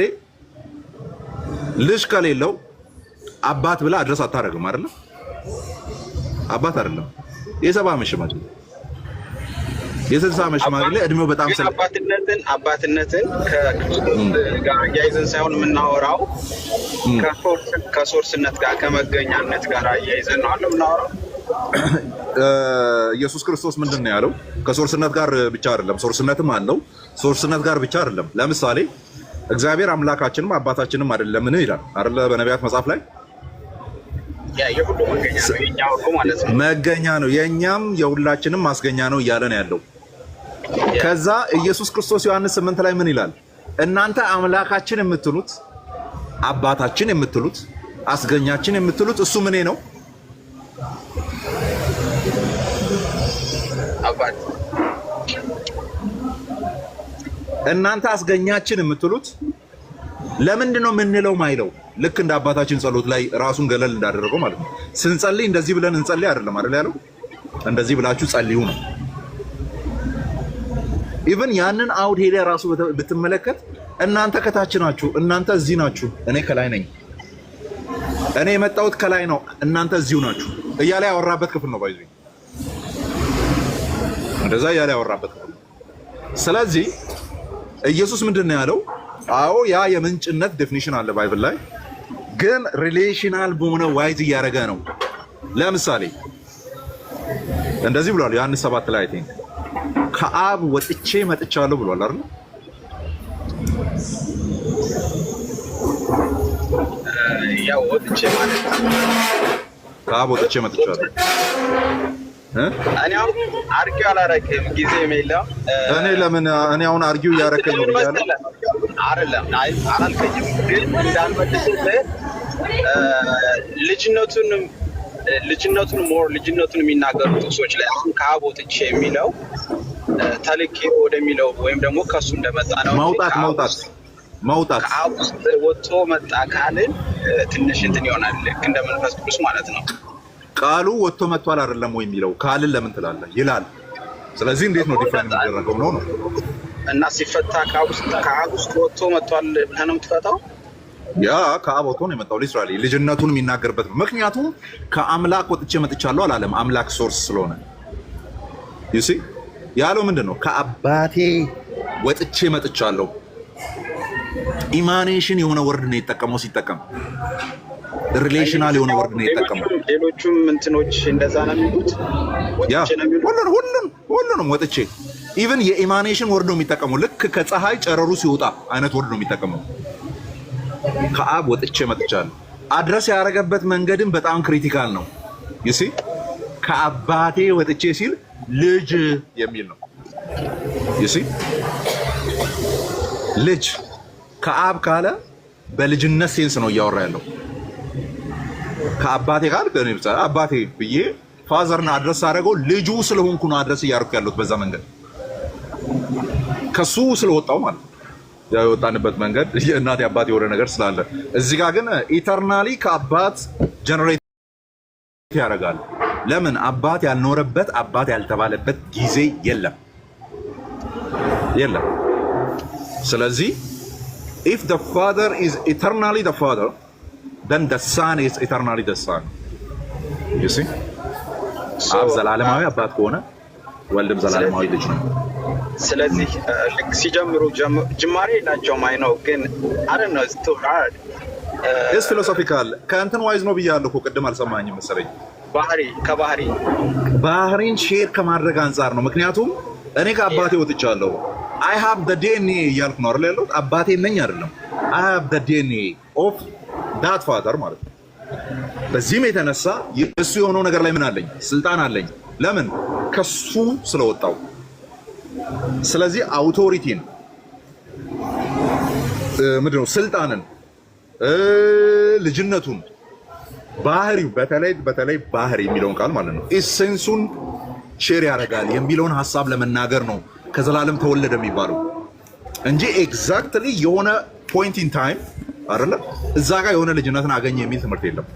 ልጅ ከሌለው አባት ብላ አድረስ አታደርግም አይደል? አባት አይደለም የሰባ ዓመት ሽማግሌ። የ60 ዓመት ሽማግሌ እድሜው በጣም ስለ አባትነትን ከክርስቶስ ጋር አያይዘን ሳይሆን የምናወራው ከሶርስነት ጋር ከመገኛነት ጋር አያይዘን ነው የምናወራው። ኢየሱስ ክርስቶስ ምንድን ነው ያለው? ከሶርስነት ጋር ብቻ አይደለም፣ ሶርስነትም አለው። ሶርስነት ጋር ብቻ አይደለም። ለምሳሌ እግዚአብሔር አምላካችንም አባታችንም አይደለምን ይላል አይደለ? በነቢያት መጽሐፍ ላይ የሁሉ መገኛ ነው፣ የእኛም የሁላችንም ማስገኛ ነው እያለ ነው ያለው። ከዛ ኢየሱስ ክርስቶስ ዮሐንስ 8 ላይ ምን ይላል? እናንተ አምላካችን የምትሉት አባታችን የምትሉት አስገኛችን የምትሉት እሱ ምኔ ነው? አባት። እናንተ አስገኛችን የምትሉት ለምንድን ነው የምንለው? ማይለው ልክ እንደ አባታችን ጸሎት ላይ ራሱን ገለል እንዳደረገው ማለት ነው። ስንጸልይ እንደዚህ ብለን እንጸልይ አይደለም አይደል ያለው? እንደዚህ ብላችሁ ጸልዩ ነው። ኢቭን ያንን አውድ ሄደ ራሱ ብትመለከት እናንተ ከታች ናችሁ፣ እናንተ እዚህ ናችሁ፣ እኔ ከላይ ነኝ። እኔ የመጣሁት ከላይ ነው እናንተ እዚሁ ናችሁ እያለ ያወራበት ክፍል ነው። ባይዙ እንደዛ እያለ ያወራበት ክፍል። ስለዚህ ኢየሱስ ምንድነው ያለው? አዎ ያ የምንጭነት ዴፊኒሽን አለ ባይብል ላይ፣ ግን ሪሌሽናል በሆነ ዋይዝ እያደረገ ነው። ለምሳሌ እንደዚህ ብሏል ዮሐንስ 7 ላይ አይተኝ ከአብ ወጥቼ መጥቻለሁ ብሏል አይደል? ያው ወጥቼ ማለት ከአብ ወጥቼ መጥቻለሁ። እኔ አሁን አርጊው አላረግም ጊዜ የለም። እኔ ለምን እኔ አሁን አርጊው እያረከኝ ነው ብያለሁ አይደለም። አይ አላልከኝም፣ ግን እንዳልመልስልህ ልጅነቱን የሚናገሩ ጥቅሶች ላይ አሁን ከአብ ወጥቼ የሚለው ተልኬ ወደሚለው ወይም ደግሞ ከሱ እንደመጣ ነው። መውጣት ከአብ ውስጥ ወጥቶ መጣ ካልን ትንሽ እንትን ይሆናል፣ ልክ እንደ መንፈስ ቅዱስ ማለት ነው። ቃሉ ወጥቶ መጥቷል አይደለም ወይ የሚለው ካልን ለምን ትላለህ ይላል። ስለዚህ እንዴት ነው ዲፋይን የሚደረገው ነው እና ሲፈታ ከአብ ውስጥ ወጥቶ መጥቷል ብለህ ነው የምትፈታው? ያ ከአብ ወጥቶ ነው የመጣው ሊትራሊ ልጅነቱን የሚናገርበት ነው። ምክንያቱም ከአምላክ ወጥቼ መጥቻለሁ አላለም፣ አምላክ ሶርስ ስለሆነ ዩሲ ያለው ምንድን ነው? ከአባቴ ወጥቼ መጥቻለሁ። ኢማኔሽን የሆነ ወርድ ነው የተጠቀመው። ሲጠቀም ሪሌሽናል የሆነ ወርድ ነው የተጠቀመው። ሌሎቹም እንትኖች እንደዛ ነው የሚሉት። ያ ሁሉንም ወጥቼ ኢቭን የኢማኔሽን ወርድ ነው የሚጠቀመው። ልክ ከፀሐይ ጨረሩ ሲወጣ አይነት ወርድ ነው የሚጠቀመው። ከአብ ወጥቼ መጥቻለሁ። አድረስ ያደረገበት መንገድም በጣም ክሪቲካል ነው። ዩሲ ከአባቴ ወጥቼ ሲል ልጅ የሚል ነው። ዩሲ ልጅ ከአብ ካለ በልጅነት ሴንስ ነው እያወራ ያለው። ከአባቴ ጋር አባቴ ብዬ ፋዘርና አድረስ አደረገው ልጁ ስለሆንኩ ነው አድረስ እያደረኩ ያለሁት በዛ መንገድ ከሱ ስለወጣው ማለት ነው። ያው የወጣንበት መንገድ የእናቴ አባት የሆነ ነገር ስላለ፣ እዚህ ጋር ግን ኢተርናሊ ከአባት ጀነሬት ያደርጋል። ለምን? አባት ያልኖረበት አባት ያልተባለበት ጊዜ የለም። ስለዚህ if the father is eternally the father, then the son is eternally the son. You see? አብ ዘላለማዊ አባት ከሆነ ወልድም ዘላለማዊ ልጅ ነው። ስለዚህ ልክ ሲጀምሩ ጅማሬ የላቸውም። አይ ነው ግን I don't know, it's too hard. it's philosophical ከእንትን ዋይዝ ነው ብያለሁ እኮ ቅድም አልሰማኝም መሰለኝ። ባህሪን ሼር ከማድረግ አንጻር ነው። ምክንያቱም እኔ ከአባቴ ወጥቻለሁ I have the DNA እያልኩ ነው አይደል ያለሁት። አባቴ ነኝ አይደለም። I have the DNA of that father ማለት ነው። በዚህም የተነሳ የእሱ የሆነው ነገር ላይ ምን አለኝ? ስልጣን አለኝ። ለምን? ከሱ ስለወጣው። ስለዚህ አውቶሪቲን ምንድነው? ስልጣንን፣ ልጅነቱን፣ ባህሪው በተለይ ባህሪ የሚለውን ቃል ማለት ነው ኢሴንሱን ሼር ያደርጋል የሚለውን ሀሳብ ለመናገር ነው ከዘላለም ተወለደ የሚባለው እንጂ ኤግዛክትሊ የሆነ ፖይንት ኢን ታይም አይደለም እዛ ጋር የሆነ ልጅነትን አገኘ የሚል ትምህርት የለም።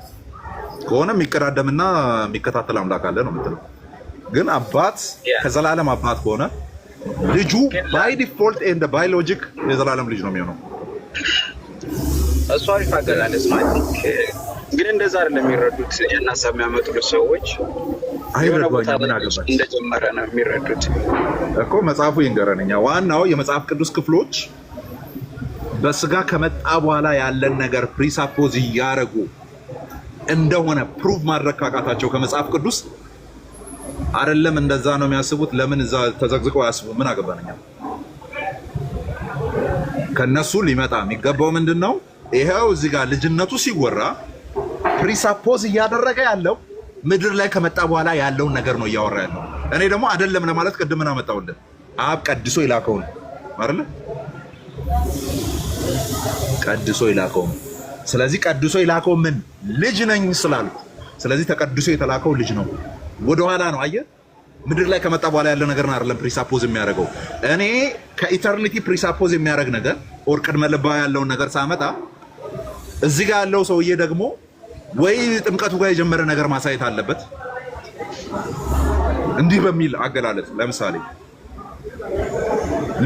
ከሆነ የሚቀዳደምና የሚከታተል አምላክ አለ ነው የምትለው። ግን አባት ከዘላለም አባት ከሆነ ልጁ ባይ ዲፎልት ኤንድ ባይ ሎጂክ የዘላለም ልጅ ነው የሚሆነው። እሱ አሪፍ አገላለጽ ነው። ግን እንደዛ አይደለም የሚረዱት የናሳብ የሚያመጡት ሰዎች አይረዱኛ ምን አገባኝ እንደጀመረ ነው የሚረዱት እኮ መጽሐፉ ይንገረንኛ። ዋናው የመጽሐፍ ቅዱስ ክፍሎች በስጋ ከመጣ በኋላ ያለን ነገር ፕሪሳፖዝ እያደረጉ እንደሆነ ፕሩቭ ማድረግ ካቃታቸው ከመጽሐፍ ቅዱስ አይደለም እንደዛ ነው የሚያስቡት። ለምን እዛ ተዘግዝቀው ያስቡ? ምን አገባንኛ? ከነሱ ሊመጣ የሚገባው ምንድነው? ይሄው እዚህ ጋር ልጅነቱ ሲወራ ፕሪሳፖዝ እያደረገ ያለው ምድር ላይ ከመጣ በኋላ ያለውን ነገር ነው እያወራ ያለው። እኔ ደግሞ አይደለም ለማለት ቅድም ምን አመጣውልህ? አብ ቀድሶ ይላከው አይደል? ቀድሶ ይላከው። ስለዚህ ቀድሶ ይላከው ምን ልጅ ነኝ ስላልኩ፣ ስለዚህ ተቀድሶ የተላከው ልጅ ነው። ወደኋላ ነው አየህ። ምድር ላይ ከመጣ በኋላ ያለው ነገር ነው አይደለም ፕሪሳፖዝ የሚያደርገው። እኔ ከኢተርኒቲ ፕሪሳፖዝ የሚያደርግ ነገር ኦር ቅድመ ልባዊ ያለውን ነገር ሳመጣ እዚህ ጋር ያለው ሰውዬ ደግሞ ወይ ጥምቀቱ ጋር የጀመረ ነገር ማሳየት አለበት። እንዲህ በሚል አገላለጽ ለምሳሌ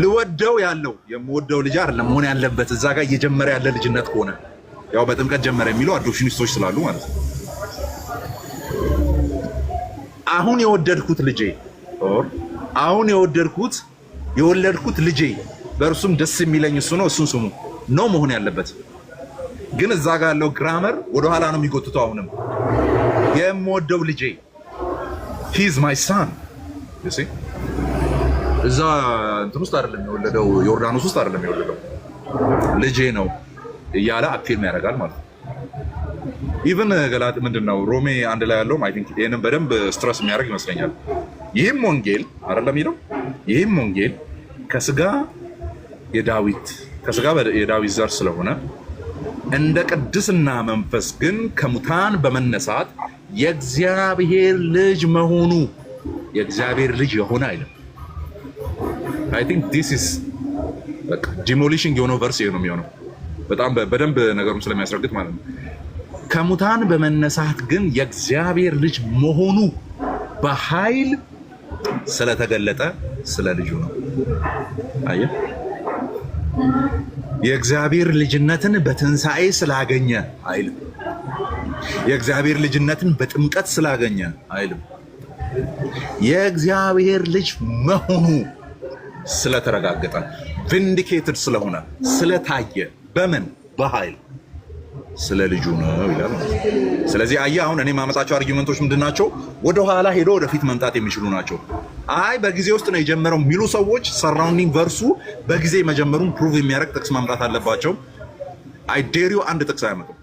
ልወደው ያለው የምወደው ልጅ አይደለም መሆን ያለበት እዛ ጋር እየጀመረ ያለ ልጅነት ከሆነ ያው በጥምቀት ጀመረ የሚሉ አዶፕሽኒስቶች ስላሉ ማለት ነው። አሁን የወደድኩት ልጄ አሁን የወለድኩት ልጄ በእርሱም ደስ የሚለኝ እሱ ነው፣ እሱን ስሙ ነው መሆን ያለበት። ግን እዛ ጋር ያለው ግራመር ወደኋላ ነው የሚጎትተው። አሁንም የምወደው ልጄ ሂዝ ማይ ሳን እዛ እንትን ውስጥ አይደለም የወለደው፣ ዮርዳኖስ ውስጥ አይደለም የወለደው፣ ልጄ ነው እያለ አክቲቭ ያደርጋል ማለት ነው። ኢቭን ገላጥ ምንድነው ሮሜ 1 ላይ ያለው አይ ቲንክ ይሄንን በደንብ ስትረስ የሚያደርግ ይመስለኛል። ይህም ወንጌል አይደለም የሚለው ይህም ወንጌል ከስጋ የዳዊት ዘር ስለሆነ እንደ ቅድስና መንፈስ ግን ከሙታን በመነሳት የእግዚአብሔር ልጅ መሆኑ የእግዚአብሔር ልጅ የሆነ አይልም። አይ ቲንክ ዲስ ኢዝ በቃ ዲሞሊሽንግ የሆነው ቨርስ ነው የሚሆነው በጣም በደንብ ነገሩን ስለሚያስረግጥ ማለት ነው። ከሙታን በመነሳት ግን የእግዚአብሔር ልጅ መሆኑ በኃይል ስለተገለጠ ስለ ልጁ ነው። አየህ፣ የእግዚአብሔር ልጅነትን በትንሣኤ ስላገኘ አይልም። የእግዚአብሔር ልጅነትን በጥምቀት ስላገኘ አይልም። የእግዚአብሔር ልጅ መሆኑ ስለተረጋገጠ ቪንዲኬትድ ስለሆነ ስለታየ በምን በኃይል ስለ ልጁ ነው ይላል። ስለዚህ አየህ አሁን እኔ ማመጣቸው አርጊመንቶች ምንድናቸው? ወደ ኋላ ሄዶ ወደፊት መምጣት የሚችሉ ናቸው። አይ በጊዜ ውስጥ ነው የጀመረው የሚሉ ሰዎች ሰራውንዲንግ ቨርሱ በጊዜ መጀመሩን ፕሩቭ የሚያደርግ ጥቅስ ማምጣት አለባቸው። አይ ዴሪዮ አንድ ጥቅስ አያመጡም።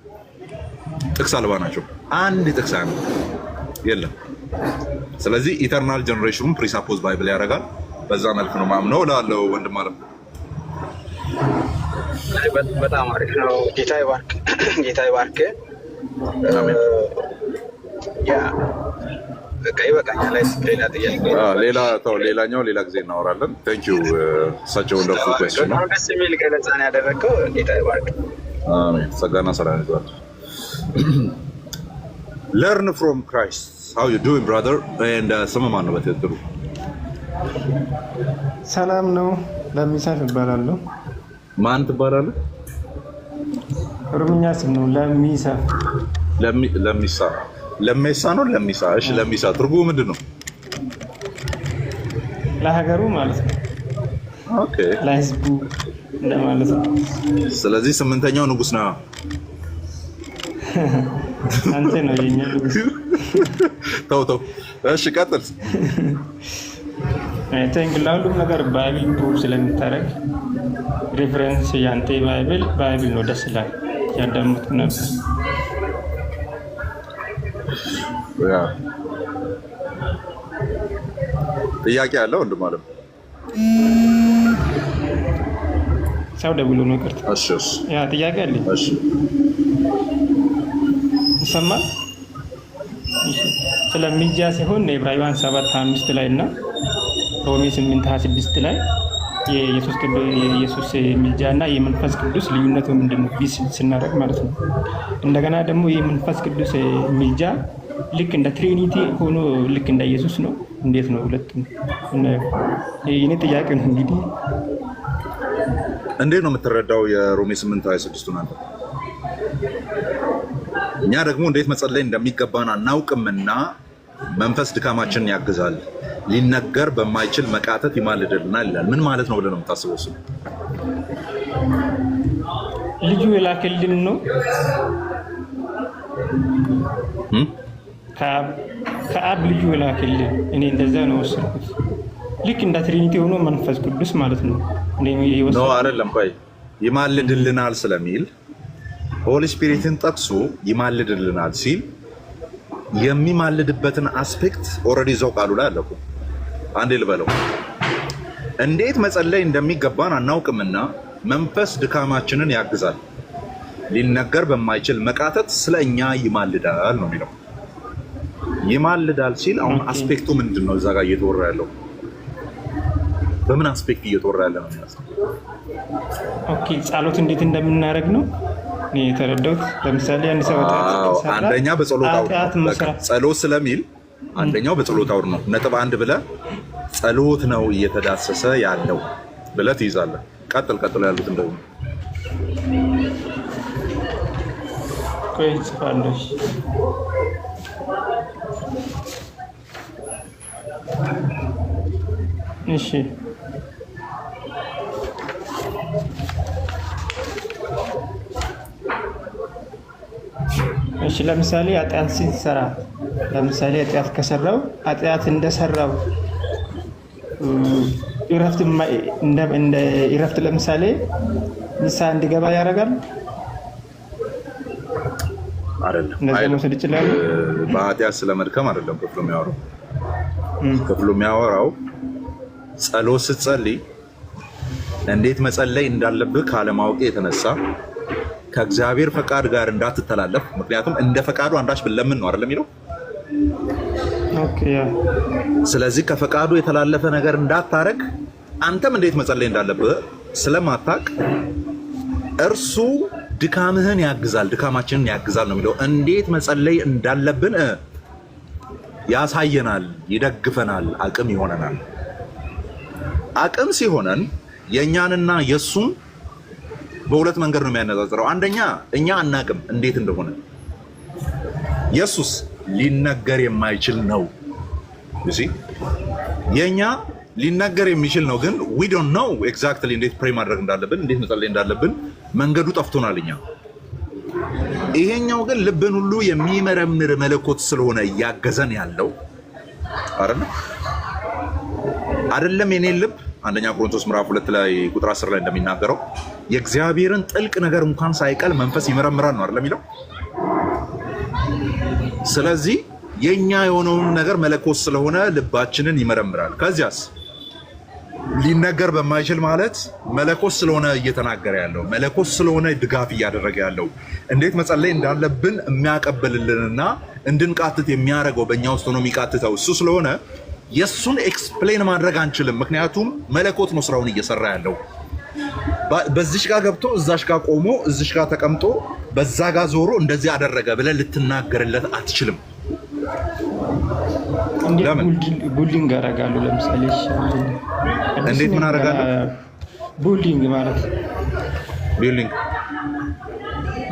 ጥቅስ አልባ ናቸው። አንድ ጥቅስ አያመጡም የለም። ስለዚህ ኢተርናል ጀነሬሽኑን ፕሪሳፖዝ ባይብል ያደርጋል። በዛ መልክ ነው ማምነው እላለሁ ወንድም አለም። በጣም አሪፍ ነው። ጌታ ይባርክ። ጌታ ይባርክ። ያ በቃ ይበቃኛል። ሌላ ጥያቄ ሌላኛው ሌላ ጊዜ እናወራለን። ቴንክ ዩ such a wonderful question። በጣም ደስ የሚል ገለጻ ነው ያደረገው። ጌታ ይባርክ። አሜን። ጸጋና ሰላም ይብዛል። Learn from Christ. How you doing brother? And ስም ማን ነው በትክክሉ? ሰላም ነው። ለሚሳፍ ይባላለሁ። ማን ትባላለህ? ኦሮምኛ ስም ነው። ለሚሳ ነው ለሚሳ። እሺ ለሚሳ ትርጉሙ ምንድን ነው? ለሀገሩ ማለት ነው። ኦኬ ለህዝቡ እንደማለት ነው። ስለዚህ 8ኛው ንጉስ ነው። አንተ ነው የኛ ንጉስ። ተው። እሺ ቀጥል። ቴንክ ለሁሉም ነገር ባይብል ፕሩፍ ስለምታረግ ሪፈረንስ ያንተ ባይብል ነው። ደስ ይላል። ያዳምጡ ነበር። ያ ጥያቄ አለው ወንድም ማለት ነው። ሰው ደብሎ ነው ይቅርታ። እሺ ያ ጥያቄ አለኝ። እሺ ይሰማል። ስለ ምልጃ ሲሆን ዕብራውያን 7:5 ላይ እና ሮሜ 8:26 ላይ የኢየሱስ ምልጃ እና የመንፈስ ቅዱስ ልዩነቱ ምንድነው ስናደርግ ማለት ነው። እንደገና ደግሞ የመንፈስ ቅዱስ ምልጃ ልክ እንደ ትሪኒቲ ሆኖ ልክ እንደ ኢየሱስ ነው። እንዴት ነው ሁለቱም? የኔ ጥያቄ ነው። እንግዲህ እንዴት ነው የምትረዳው የሮሜ 8:26 አንተ? እኛ ደግሞ እንዴት መጸለይ እንደሚገባን አናውቅምና መንፈስ ድካማችንን ያግዛል፣ ሊነገር በማይችል መቃተት ይማልድልናል ይላል። ምን ማለት ነው ብለህ ነው የምታስበው? እሱ ልጁ የላከልን ነው። ከአብ ልጁ የላከልን። እኔ እንደዛ ነው ወሰድኩት። ልክ እንደ ትሪኒቲ ሆኖ መንፈስ ቅዱስ ማለት ነው። ነው አይደለም? ቆይ ይማልድልናል ስለሚል ሆሊ ስፒሪትን ጠቅሶ ይማልድልናል ሲል የሚማልድበትን አስፔክት ኦልሬዲ እዛው ቃሉ ላይ አለ እኮ። አንዴ ልበለው። እንዴት መጸለይ እንደሚገባን አናውቅምና መንፈስ ድካማችንን ያግዛል፣ ሊነገር በማይችል መቃተት ስለኛ ይማልዳል ነው የሚለው። ይማልዳል ሲል አሁን አስፔክቱ ምንድን ነው? እዛ ጋር እየተወራ ያለው በምን አስፔክት እየተወራ ያለ ነው የሚመስለው? ኦኬ ጸሎት እንዴት እንደምናደርግ ነው የተረዳሁት። ለምሳሌ አንድ ሰው አንደኛ በጸሎት አውድ ጸሎት ስለሚል አንደኛው በጸሎት አውድ ነው። ነጥብ 1 ብለህ ጸሎት ነው እየተዳሰሰ ያለው ብለህ ትይዛለህ። ቀጥል ያሉት እንደው ቆይ ጽፋለሽ። እሺ እሺ ለምሳሌ ኃጢአት ሲሰራ ለምሳሌ ኃጢአት ከሰራው ኃጢአት እንደሰራው እረፍት ለምሳሌ ንስሐ እንዲገባ ያደርጋል አይደለም? እንደዚህ መውሰድ ይችላል። በኃጢአት ስለመድከም አይደለም ክፍሉ የሚያወራው። ክፍሉ የሚያወራው ጸሎት ስትጸልይ እንዴት መጸለይ እንዳለብህ ካለማወቅ የተነሳ ከእግዚአብሔር ፈቃድ ጋር እንዳትተላለፍ፣ ምክንያቱም እንደ ፈቃዱ አንዳች ብለምን ነው አይደለም የሚለው። ስለዚህ ከፈቃዱ የተላለፈ ነገር እንዳታረግ፣ አንተም እንዴት መጸለይ እንዳለብህ ስለማታቅ እርሱ ድካምህን ያግዛል፣ ድካማችንን ያግዛል ነው የሚለው። እንዴት መጸለይ እንዳለብን ያሳየናል፣ ይደግፈናል፣ አቅም ይሆነናል። አቅም ሲሆነን የእኛንና የእሱን በሁለት መንገድ ነው የሚያነጻጽረው። አንደኛ እኛ አናቅም እንዴት እንደሆነ፣ ኢየሱስ ሊነገር የማይችል ነው። የኛ ሊነገር የሚችል ነው፣ ግን we don't know exactly እንዴት ፕሬይ ማድረግ እንዳለብን፣ እንዴት መጸለይ እንዳለብን መንገዱ ጠፍቶናል እኛ። ይሄኛው ግን ልብን ሁሉ የሚመረምር መለኮት ስለሆነ እያገዘን ያለው አይደለም የኔን ልብ አንደኛ ቆሮንቶስ ምዕራፍ 2 ላይ ቁጥር 10 ላይ እንደሚናገረው የእግዚአብሔርን ጥልቅ ነገር እንኳን ሳይቀል መንፈስ ይመረምራል ነው አይደል የሚለው። ስለዚህ የኛ የሆነውን ነገር መለኮት ስለሆነ ልባችንን ይመረምራል። ከዚያስ ሊነገር በማይችል ማለት መለኮት ስለሆነ እየተናገረ ያለው፣ መለኮት ስለሆነ ድጋፍ እያደረገ ያለው፣ እንዴት መጸለይ እንዳለብን የሚያቀብልልንና እንድንቃትት የሚያደርገው በእኛ ውስጥ ሆኖ የሚቃትተው እሱ ስለሆነ የሱን ኤክስፕሌን ማድረግ አንችልም። ምክንያቱም መለኮት ነው ስራውን እየሰራ ያለው። በዚሽ ጋር ገብቶ እዛሽ ጋር ቆሞ እዚሽ ጋር ተቀምጦ በዛ ጋር ዞሮ እንደዚህ አደረገ ብለህ ልትናገርለት አትችልም። ቡሊንግ አደርጋለሁ ለምሳሌ። እንዴት ምን አደርጋለሁ? ቡሊንግ ማለት ቢልዲንግ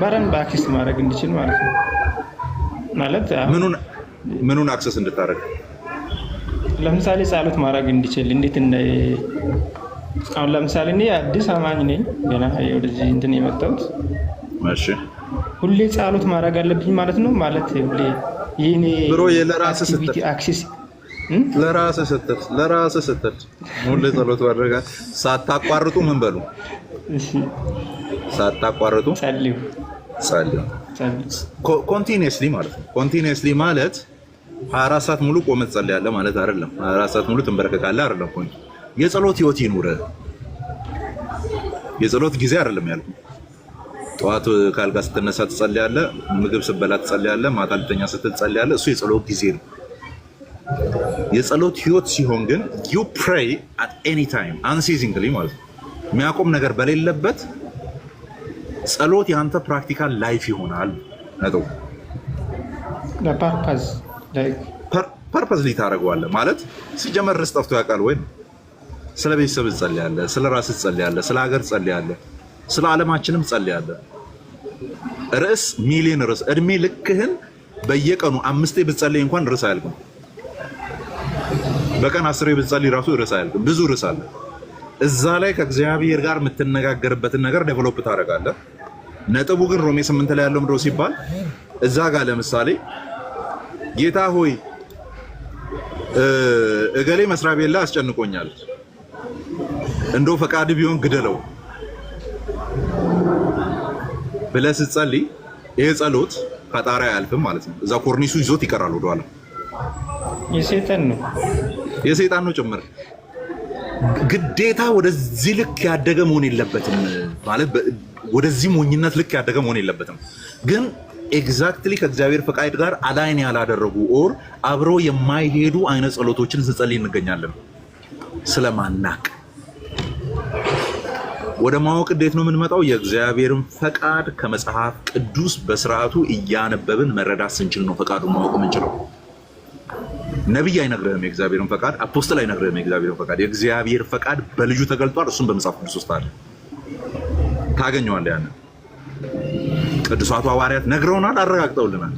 በረንብ አክሰስ ማድረግ እንዲችል ማለት ነው። ማለት ምኑን አክሰስ እንድታደርግ? ለምሳሌ ጸሎት ማድረግ እንዲችል እንዴት አሁን ለምሳሌ እኔ አዲስ አማኝ ነኝ፣ ገና ወደዚህ እንትን የመጣሁት። እሺ ሁሌ ጸሎት ማድረግ አለብኝ ማለት ነው። ማለት ሁሌ ይሄኔ ብሮ የለራስህ ስትል አክሰስ ለራስህ ስትል ሁሌ ጸሎት ማድረግ ሳታቋርጡ ምን በሉ? እሺ ሳታቋርጡ ጸልዩ። ኮንቲኒየስሊ ማለት ነው። ኮንቲኒየስሊ ማለት 24 ሰዓት ሙሉ ቆመህ ትጸልያለህ ማለት አይደለም። 24 ሰዓት ሙሉ ትንበረከካለህ አይደለም። የጸሎት ህይወት ይኑርህ። የጸሎት ጊዜ አይደለም ያልኩህ። ጠዋት ካልጋ ስትነሳ ትጸልያለህ፣ ምግብ ስትበላ ትጸልያለህ፣ ማታ ልተኛ ስትል ትጸልያለህ። እሱ የጸሎት ጊዜ ነው። የጸሎት ህይወት ሲሆን ግን you pray at any time unceasingly ማለት ነው። የሚያቆም ነገር በሌለበት ጸሎት የአንተ ፕራክቲካል ላይፍ ይሆናል። ነጥብ። ፐርፐዝ ታደርገዋለህ ማለት ሲጀመር ርዕስ ጠፍቶ ያውቃል ወይ? ስለ ቤተሰብ ትጸልያለህ፣ ስለ ራስህ ትጸልያለህ፣ ስለ ሀገር ትጸልያለህ፣ ስለ ዓለማችንም ትጸልያለህ። ርዕስ ሚሊዮን ርዕስ እድሜ ልክህን በየቀኑ 5 ብትጸልይ እንኳን ርዕስ አያልቅም። በቀን 10 ብትጸልይ ራሱ ርዕስ አያልቅም። ብዙ ርዕስ አለ። እዛ ላይ ከእግዚአብሔር ጋር የምትነጋገርበትን ነገር ዴቨሎፕ ታደርጋለህ። ነጥቡ ግን ሮሜ 8 ላይ ያለው ምንድነው ሲባል እዛ ጋር ለምሳሌ ጌታ ሆይ እገሌ መስሪያ ቤት ላይ አስጨንቆኛል፣ እንደው ፈቃድ ቢሆን ግደለው ብለህ ስትጸልይ ይሄ ጸሎት ከጣሪያ አያልፍም ማለት ነው። እዛ ኮርኒሱ ይዞት ይቀራል ወደኋላ። የሰይጣን ነው ጭምር። ግዴታ ወደዚህ ልክ ያደገ መሆን የለበትም ማለት ወደዚህ ሞኝነት ልክ ያደገ መሆን የለበትም። ግን ኤግዛክትሊ ከእግዚአብሔር ፈቃድ ጋር አላይን ያላደረጉ ኦር አብረው የማይሄዱ አይነት ጸሎቶችን ስንጸልይ እንገኛለን። ስለማናቅ ወደ ማወቅ እንዴት ነው የምንመጣው? የእግዚአብሔርን ፈቃድ ከመጽሐፍ ቅዱስ በስርዓቱ እያነበብን መረዳት ስንችል ነው ፈቃዱን ማወቅ የምንችለው። ነቢይ አይነግርህም የእግዚአብሔርን ፈቃድ፣ አፖስትል አይነግርህም የእግዚአብሔርን ፈቃድ። የእግዚአብሔር ፈቃድ በልጁ ተገልጧል። እሱም በመጽሐፍ ቅዱስ ውስጥ አለ፣ ታገኘዋለህ። ያንን ቅዱሳቱ ሐዋርያት ነግረውናል፣ አረጋግጠውልናል።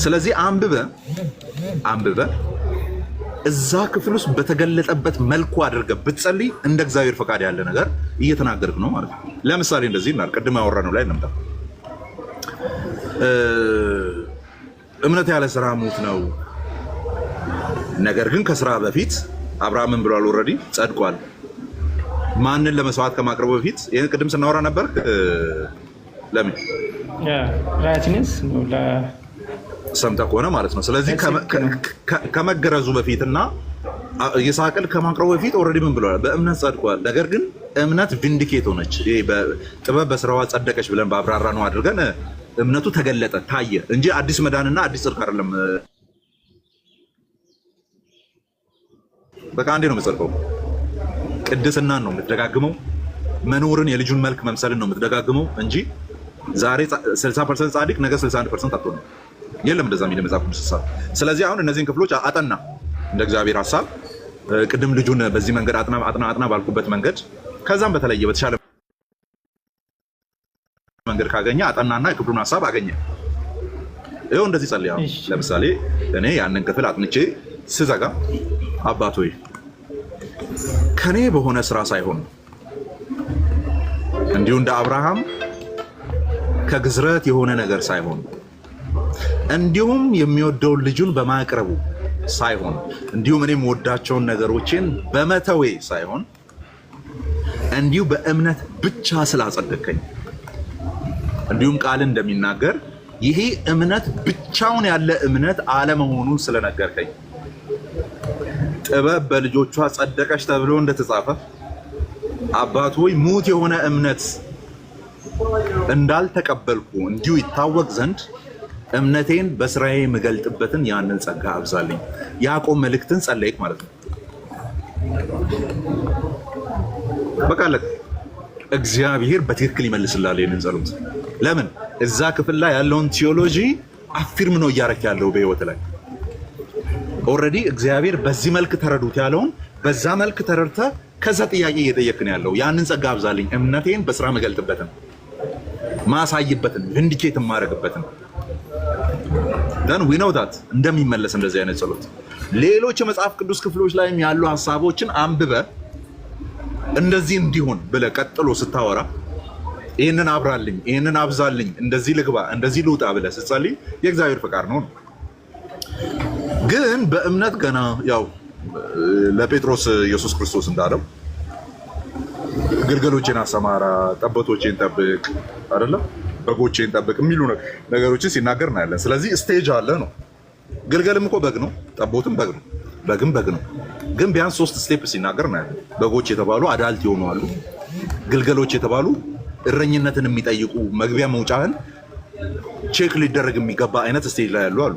ስለዚህ አንብበ እዛ ክፍል ውስጥ በተገለጠበት መልኩ አድርገህ ብትጸልይ እንደ እግዚአብሔር ፈቃድ ያለ ነገር እየተናገርክ ነው ማለት ነው። ለምሳሌ እንደዚህ እናል ቅድም ያወራነው ላይ እንምጣ። እምነት ያለ ስራ ሙት ነው። ነገር ግን ከስራ በፊት አብርሃምን ብሏል፣ ኦልሬዲ ጸድቋል። ማንን ለመስዋዕት ከማቅረቡ በፊት ይሄን ቅድም ስናወራ ነበር። ለምን ራይትነስ ነው ሰምተህ ከሆነ ማለት ነው። ስለዚህ ከመገረዙ በፊትና ይስሐቅን ከማቅረቡ በፊት ኦልሬዲ ምን ብለዋል? በእምነት ጸድቋል። ነገር ግን እምነት ቪንዲኬት ሆነች፣ ጥበብ በስራዋ ጸደቀች ብለን በአብራራ ነው አድርገን እምነቱ ተገለጠ ታየ እንጂ አዲስ መዳንና አዲስ ጽድቅ አይደለም። በቃ አንዴ ነው የምጸድቀው። ቅድስናን ነው የምትደጋግመው፣ መኖርን የልጁን መልክ መምሰልን ነው የምትደጋግመው እንጂ ዛሬ 60% ጻድቅ ነገ 61% አትሆንም። የለም እንደዛ የሚል መጽሐፍ ቅዱስ ሐሳብ። ስለዚህ አሁን እነዚህን ክፍሎች አጠና እንደ እግዚአብሔር ሐሳብ። ቅድም ልጁን በዚህ መንገድ አጥና ባልኩበት መንገድ ከዛም በተለየ በተሻለ መንገድ ካገኘ አጠናና የክፍሉን ሐሳብ አገኘ። ይኸው እንደዚህ ጸልያ። ለምሳሌ እኔ ያንን ክፍል አጥንቼ ስዘጋ አባት ሆይ ከኔ በሆነ ስራ ሳይሆን እንዲሁ እንደ አብርሃም ከግዝረት የሆነ ነገር ሳይሆን እንዲሁም የሚወደውን ልጁን በማቅረቡ ሳይሆን እንዲሁም እኔም ወዳቸውን ነገሮችን በመተዌ ሳይሆን እንዲሁ በእምነት ብቻ ስላጸደቀኝ እንዲሁም ቃል እንደሚናገር ይሄ እምነት ብቻውን ያለ እምነት አለመሆኑን ስለነገርከኝ ጥበብ በልጆቿ ጸደቀች ተብሎ እንደተጻፈ አባት ሆይ ሙት የሆነ እምነት እንዳልተቀበልኩ እንዲሁ ይታወቅ ዘንድ እምነቴን በስራዬ የምገልጥበትን ያንን ጸጋ አብዛልኝ። ያዕቆብ መልእክትን ጸለይክ ማለት ነው። በቃ እግዚአብሔር በትክክል ይመልስላል ይህንን ጸሎት። ለምን እዛ ክፍል ላይ ያለውን ቲዮሎጂ አፊርም ነው እያረክ ያለው በህይወት ላይ ኦልሬዲ እግዚአብሔር በዚህ መልክ ተረዱት ያለውን በዛ መልክ ተረድተ ከዛ ጥያቄ እየጠየቅን ያለው ያንን ጸጋ አብዛልኝ፣ እምነቴን በስራ መገልጥበትን ማሳይበትን ቪንዲኬት ማድረግበትን ደን ዊ ኖው ዳት እንደሚመለስ እንደዚህ አይነት ጸሎት። ሌሎች የመጽሐፍ ቅዱስ ክፍሎች ላይም ያሉ ሐሳቦችን አንብበ እንደዚህ እንዲሆን ብለ ቀጥሎ ስታወራ ይህንን አብራልኝ፣ ይህንን አብዛልኝ፣ እንደዚህ ልግባ፣ እንደዚህ ልውጣ ብለ ስትጸልይ የእግዚአብሔር ፈቃድ ነው። ግን በእምነት ገና ያው ለጴጥሮስ ኢየሱስ ክርስቶስ እንዳለው ግልገሎቼን አሰማራ፣ ጠቦቶቼን ጠብቅ አይደለም በጎቼን ጠብቅ የሚሉ ነገሮችን ሲናገር እናያለን። ስለዚህ ስቴጅ አለ ነው። ግልገልም እኮ በግ ነው፣ ጠቦትም በግ ነው፣ በግም በግ ነው። ግን ቢያንስ 3 ስቴፕ ሲናገር እናያለን። በጎች የተባሉ አዳልት የሆኑ አሉ። ግልገሎች የተባሉ እረኝነትን የሚጠይቁ መግቢያ መውጫህን ቼክ ሊደረግ የሚገባ አይነት ስቴጅ ላይ ያሉ አሉ።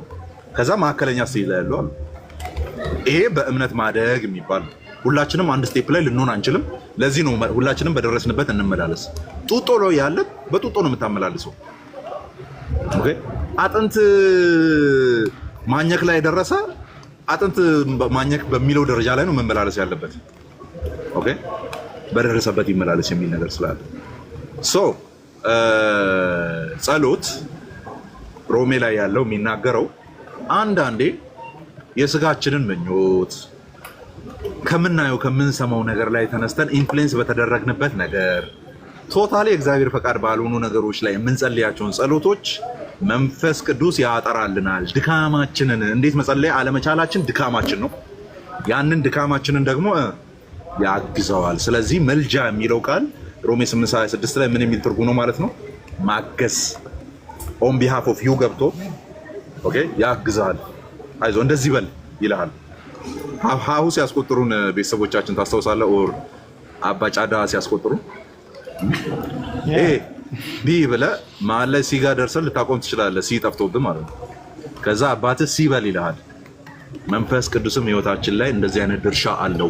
ከዛ መካከለኛ ስቴጅ ላይ ያሉ አሉ። ይሄ በእምነት ማደግ የሚባል ነው። ሁላችንም አንድ ስቴፕ ላይ ልንሆን አንችልም። ለዚህ ነው ሁላችንም በደረስንበት እንመላለስ። ጡጦ ላይ ያለ በጡጦ ነው የምታመላልሰው። ኦኬ አጥንት ማኘክ ላይ ደረሰ፣ አጥንት ማኘክ በሚለው ደረጃ ላይ ነው መመላለስ ያለበት። ኦኬ በደረሰበት ይመላለስ የሚል ነገር ስላለ ጸሎት ሮሜ ላይ ያለው የሚናገረው አንዳንዴ የስጋችንን ምኞት ከምናየው ከምንሰማው ነገር ላይ ተነስተን ኢንፍሉዌንስ በተደረግንበት ነገር ቶታሊ እግዚአብሔር ፈቃድ ባልሆኑ ነገሮች ላይ የምንጸልያቸውን ጸሎቶች መንፈስ ቅዱስ ያጠራልናል። ድካማችንን እንዴት መጸለይ አለመቻላችን ድካማችን ነው። ያንን ድካማችንን ደግሞ ያግዘዋል። ስለዚህ መልጃ የሚለው ቃል ሮሜ 8:26 ላይ ምን የሚል ትርጉም ነው ማለት ነው? ማገዝ ኦን ቢሃፍ ኦፍ ዩ ገብቶ ኦኬ ያግዛል። አይዞ እንደዚህ በል ይልሃል። ሀሁ ሲያስቆጥሩን ቤተሰቦቻችን ታስታውሳለህ? ኦር አባጫዳ ሲያስቆጥሩ ቢ ብለህ መሀል ላይ ሲ ጋር ደርሰን ልታቆም ትችላለህ። ሲ ጠፍቶብህ ማለት ነው። ከዛ አባትህ ሲ በል ይልሃል። መንፈስ ቅዱስም ህይወታችን ላይ እንደዚህ አይነት ድርሻ አለው።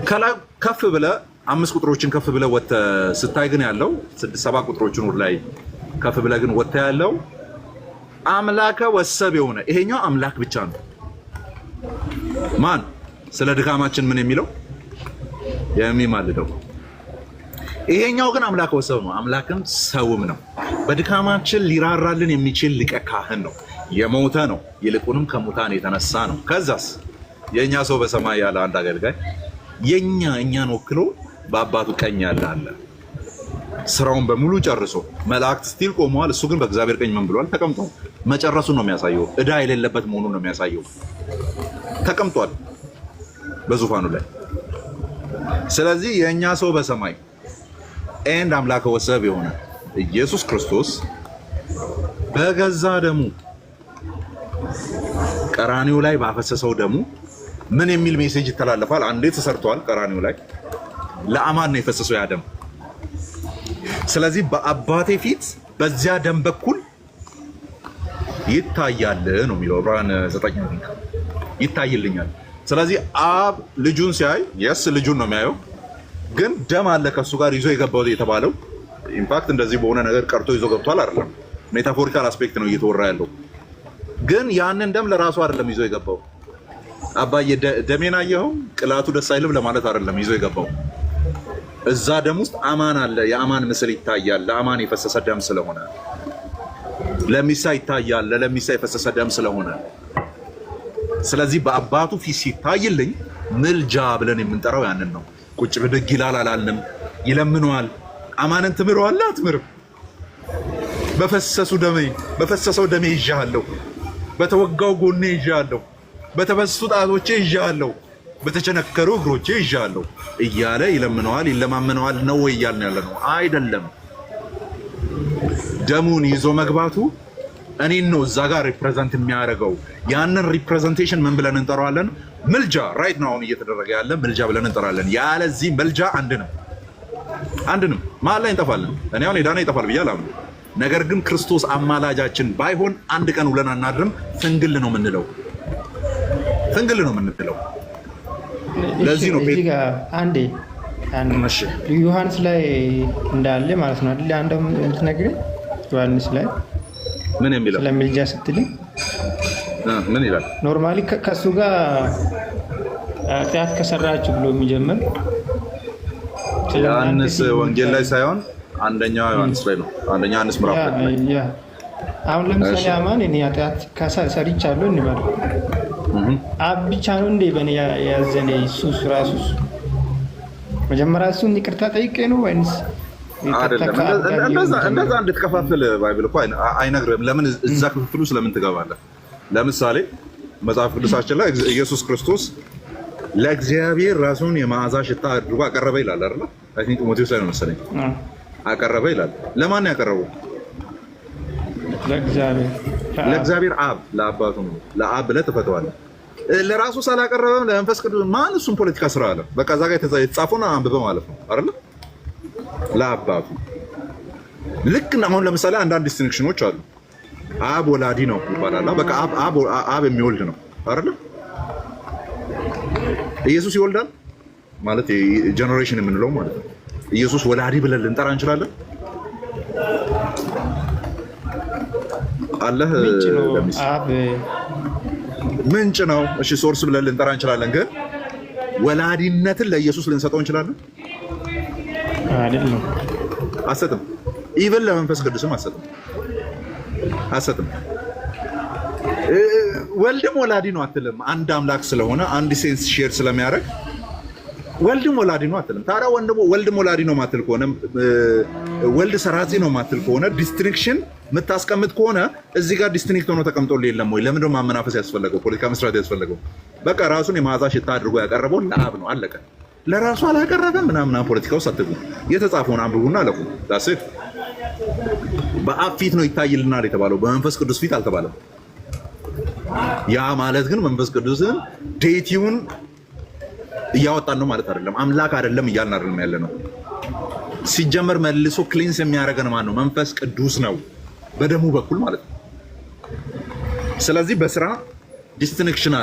ከላይ ከፍ ብለህ 5 ቁጥሮችን ከፍ ብለህ ወጥተህ ስታይ ግን ያለው 6-7 ቁጥሮችን ወደ ላይ ከፍ ብለህ ግን ወጥተህ ያለው አምላከ ወሰብ የሆነ ይሄኛው አምላክ ብቻ ነው። ማን ስለ ድካማችን ምን የሚለው የሚማልደው ይሄኛው ግን አምላክ ወሰብ ነው፣ አምላክም ሰውም ነው። በድካማችን ሊራራልን የሚችል ሊቀ ካህን ነው። የሞተ ነው፣ ይልቁንም ከሙታን የተነሳ ነው። ከዛስ የእኛ ሰው በሰማይ ያለ አንድ አገልጋይ እኛን ወክሎ በአባቱ ቀኝ ያለ አለ። ስራውን በሙሉ ጨርሶ መላእክት ስቲል ቆመዋል። እሱ ግን በእግዚአብሔር ቀኝ ምን ብሏል? ተቀምጧል። መጨረሱን ነው የሚያሳየው። ዕዳ የሌለበት መሆኑን ነው የሚያሳየው። ተቀምጧል በዙፋኑ ላይ። ስለዚህ የእኛ ሰው በሰማይ ኤንድ አምላከ ወሰብ የሆነ ኢየሱስ ክርስቶስ በገዛ ደሙ ቀራኒው ላይ ባፈሰሰው ደሙ ምን የሚል ሜሴጅ ይተላለፋል? አንዴ ተሰርቷል ቀራኒው ላይ ለአማን ነው የፈሰሰው ያ ደም። ስለዚህ በአባቴ ፊት በዚያ ደም በኩል ይታያል ነው የሚለው ዕብራውያን 9 ይታይልኛል። ስለዚህ አብ ልጁን ሲያይ የስ ልጁን ነው የሚያየው፣ ግን ደም አለ ከሱ ጋር ይዞ የገባው የተባለው ኢምፓክት እንደዚህ በሆነ ነገር ቀርቶ ይዞ ገብቷል አይደለም። ሜታፎሪካል አስፔክት ነው እየተወራ ያለው። ግን ያንን ደም ለራሱ አይደለም ይዞ የገባው። አባዬ ደሜን አየኸው ቅላቱ ደስ አይልም ለማለት አይደለም ይዞ የገባው። እዛ ደም ውስጥ አማን አለ፣ የአማን ምስል ይታያል። ለአማን የፈሰሰ ደም ስለሆነ ለሚሳ ይታያል፣ ለሚሳ የፈሰሰ ደም ስለሆነ። ስለዚህ በአባቱ ፊት ሲታይልኝ ምልጃ ብለን የምንጠራው ያንን ነው። ቁጭ ብድግ ይላል አላልንም፣ ይለምነዋል። አማንን ትምረዋለህ አትምርም? በፈሰሰው ደሜ ይዣለሁ፣ በተወጋው ጎኔ ይዣለሁ፣ በተበሱ ጣቶቼ ይዣለሁ፣ በተቸነከሩ እግሮቼ ይዣለሁ እያለ ይለምነዋል፣ ይለማመነዋል። ነው ወይ እያልን ያለ ነው? አይደለም። ደሙን ይዞ መግባቱ እኔን ነው እዛ ጋር ሪፕሬዘንት የሚያደርገው። ያንን ሪፕሬዘንቴሽን ምን ብለን እንጠራዋለን? ምልጃ። ራይት ነው አሁን እየተደረገ ያለ ምልጃ ብለን እንጠራለን። ያለዚህ ምልጃ አንድንም መሀል ላይ እንጠፋለን። እኔ አሁን የዳነ ይጠፋል ብዬ አላምንም። ነገር ግን ክርስቶስ አማላጃችን ባይሆን አንድ ቀን ውለን አናድርም። ፍንግል ነው የምንለው። ለዚህ ነው አንዴ ዮሐንስ ላይ እንዳለ ማለት ነው አይደል? አንተ የምትነግረኝ ዮሐንስ ላይ ምን የሚለው ስለ ምልጃ ስትልኝ ምን ይላል? ኖርማሊ ከሱ ጋር ኃጢአት ከሰራችሁ ብሎ የሚጀምር ዮሐንስ ወንጌል ላይ ሳይሆን አንደኛው ዮሐንስ ላይ ነው። አንደኛ ዮሐንስ ምዕራፍ ላይ አሁን ለምሳሌ አማን እኔ ኃጢአት ሰርቻለሁ እንበል። አብ ብቻ ነው እንዴ በእኔ ያዘነ? ኢየሱስ ራሱ መጀመሪያ እሱን ይቅርታ ጠይቄ ነው ወይንስ እንደዛ እንድትከፋፍል ባይብል እኮ አይነግርህም። ለምን እዛ ክፍፍሉ ስለምን ትገባለህ? ለምሳሌ መጽሐፍ ቅዱሳችን ላይ ኢየሱስ ክርስቶስ ለእግዚአብሔር ራሱን የመዓዛ ሽታ አድርጎ አቀረበ ይላል አይደል? አይ ቲንክ ጢሞቴዎስ ላይ ነው መሰለኝ አቀረበ ይላል። ለማን ያቀረበው? ለእግዚአብሔር አብ፣ ለአባቱ ነው። ለአብ ብለህ ትፈተዋለህ። ለራሱ ሳላቀረበም ለመንፈስ ቅዱስ ማን እሱን ፖለቲካ ስራ አለ። በቃ እዛ ጋር የተጻፈውን አንብበ ማለት ነው አይደል? ለአባቱ ልክ አሁን ለምሳሌ አንዳንድ ዲስቲንክሽኖች አሉ። አብ ወላዲ ነው ይባላል። በቃ አብ የሚወልድ ነው አይደል? ኢየሱስ ይወልዳል ማለት ጀነሬሽን የምንለው ማለት ነው። ኢየሱስ ወላዲ ብለን ልንጠራ እንችላለን? አለህ ምንጭ ነው። እሺ ሶርስ ብለን ልንጠራ እንችላለን። ግን ወላዲነትን ለኢየሱስ ልንሰጠው እንችላለን? አይደለም። አሰጥም። ኢቭን ለመንፈስ ቅዱስም አሰጥም። ወልድም ወላዲ ነው አትልም። አንድ አምላክ ስለሆነ አንድ ሴንስ ሼር ስለሚያደርግ ወልድም ወላዲ ነው አትልም። ታዲያ ወልድም ወላዲ ነው ማትል ከሆነ ወልድ ሰራጺ ነው ማትል ከሆነ ዲስቲንክሽን የምታስቀምጥ ከሆነ እዚህ ጋር ዲስቲንክት ሆኖ ተቀምጦልህ የለም ወይ? ለምንድን ነው ማመናፈስ ያስፈለገው? ፖለቲካ መስራት ያስፈለገው? በቃ ራሱን የመዓዛ ሽታ አድርጎ ያቀረበው ለአብ ነው። አለቀ። ለራሱ አላቀረበም ምናምን ፖለቲካ ውስጥ አትግቡ። የተጻፈውን አንብቡና አለቁ። ዳስት በአብ ፊት ነው ይታይልናል የተባለው፣ በመንፈስ ቅዱስ ፊት አልተባለም። ያ ማለት ግን መንፈስ ቅዱስን ዴቲውን እያወጣን ነው ማለት አይደለም። አምላክ አይደለም እያልን አይደለም ያለ ነው። ሲጀመር መልሶ ክሊንስ የሚያደርገን ማን ነው? መንፈስ ቅዱስ ነው፣ በደሙ በኩል ማለት ነው። ስለዚህ በስራ ዲስቲንክሽን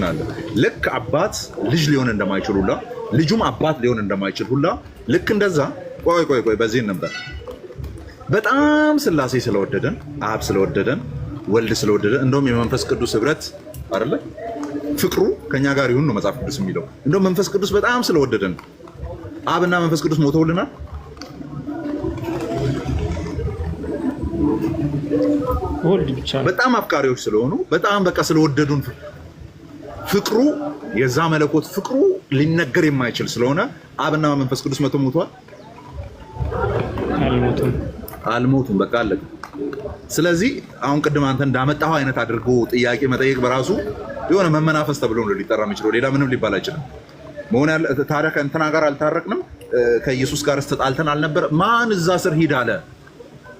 አለ። ልክ አባት ልጅ ሊሆን እንደማይችል ሁላ ልጁም አባት ሊሆን እንደማይችል ሁላ ልክ እንደዛ ቆይ በዚህ ነበር በጣም ስላሴ ስለወደደን፣ አብ ስለወደደን፣ ወልድ ስለወደደን፣ እንደውም የመንፈስ ቅዱስ ህብረት አይደለ ፍቅሩ ከኛ ጋር ይሁን ነው መጽሐፍ ቅዱስ የሚለው። እንደውም መንፈስ ቅዱስ በጣም ስለወደደን አብና መንፈስ ቅዱስ ሞተውልናል። ወልድ ብቻ በጣም አፍቃሪዎች ስለሆኑ በጣም በቃ ስለወደዱን ፍቅሩ የዛ መለኮት ፍቅሩ ሊነገር የማይችል ስለሆነ አብና መንፈስ ቅዱስ ሞተዋል? አልሞቱም። በቃ አለቀ። ስለዚህ አሁን ቅድም አንተ እንዳመጣው አይነት አድርጎ ጥያቄ መጠየቅ በራሱ የሆነ መመናፈስ ተብሎ ነው ሊጠራ የሚችለው። ሌላ ምንም ሊባል አይችልም። መሆን ያለ ታዲያ ከእንትና ጋር አልታረቅንም፣ ከኢየሱስ ጋር ስተጣልተን አልነበረ? ማን እዛ ስር ሂድ አለ?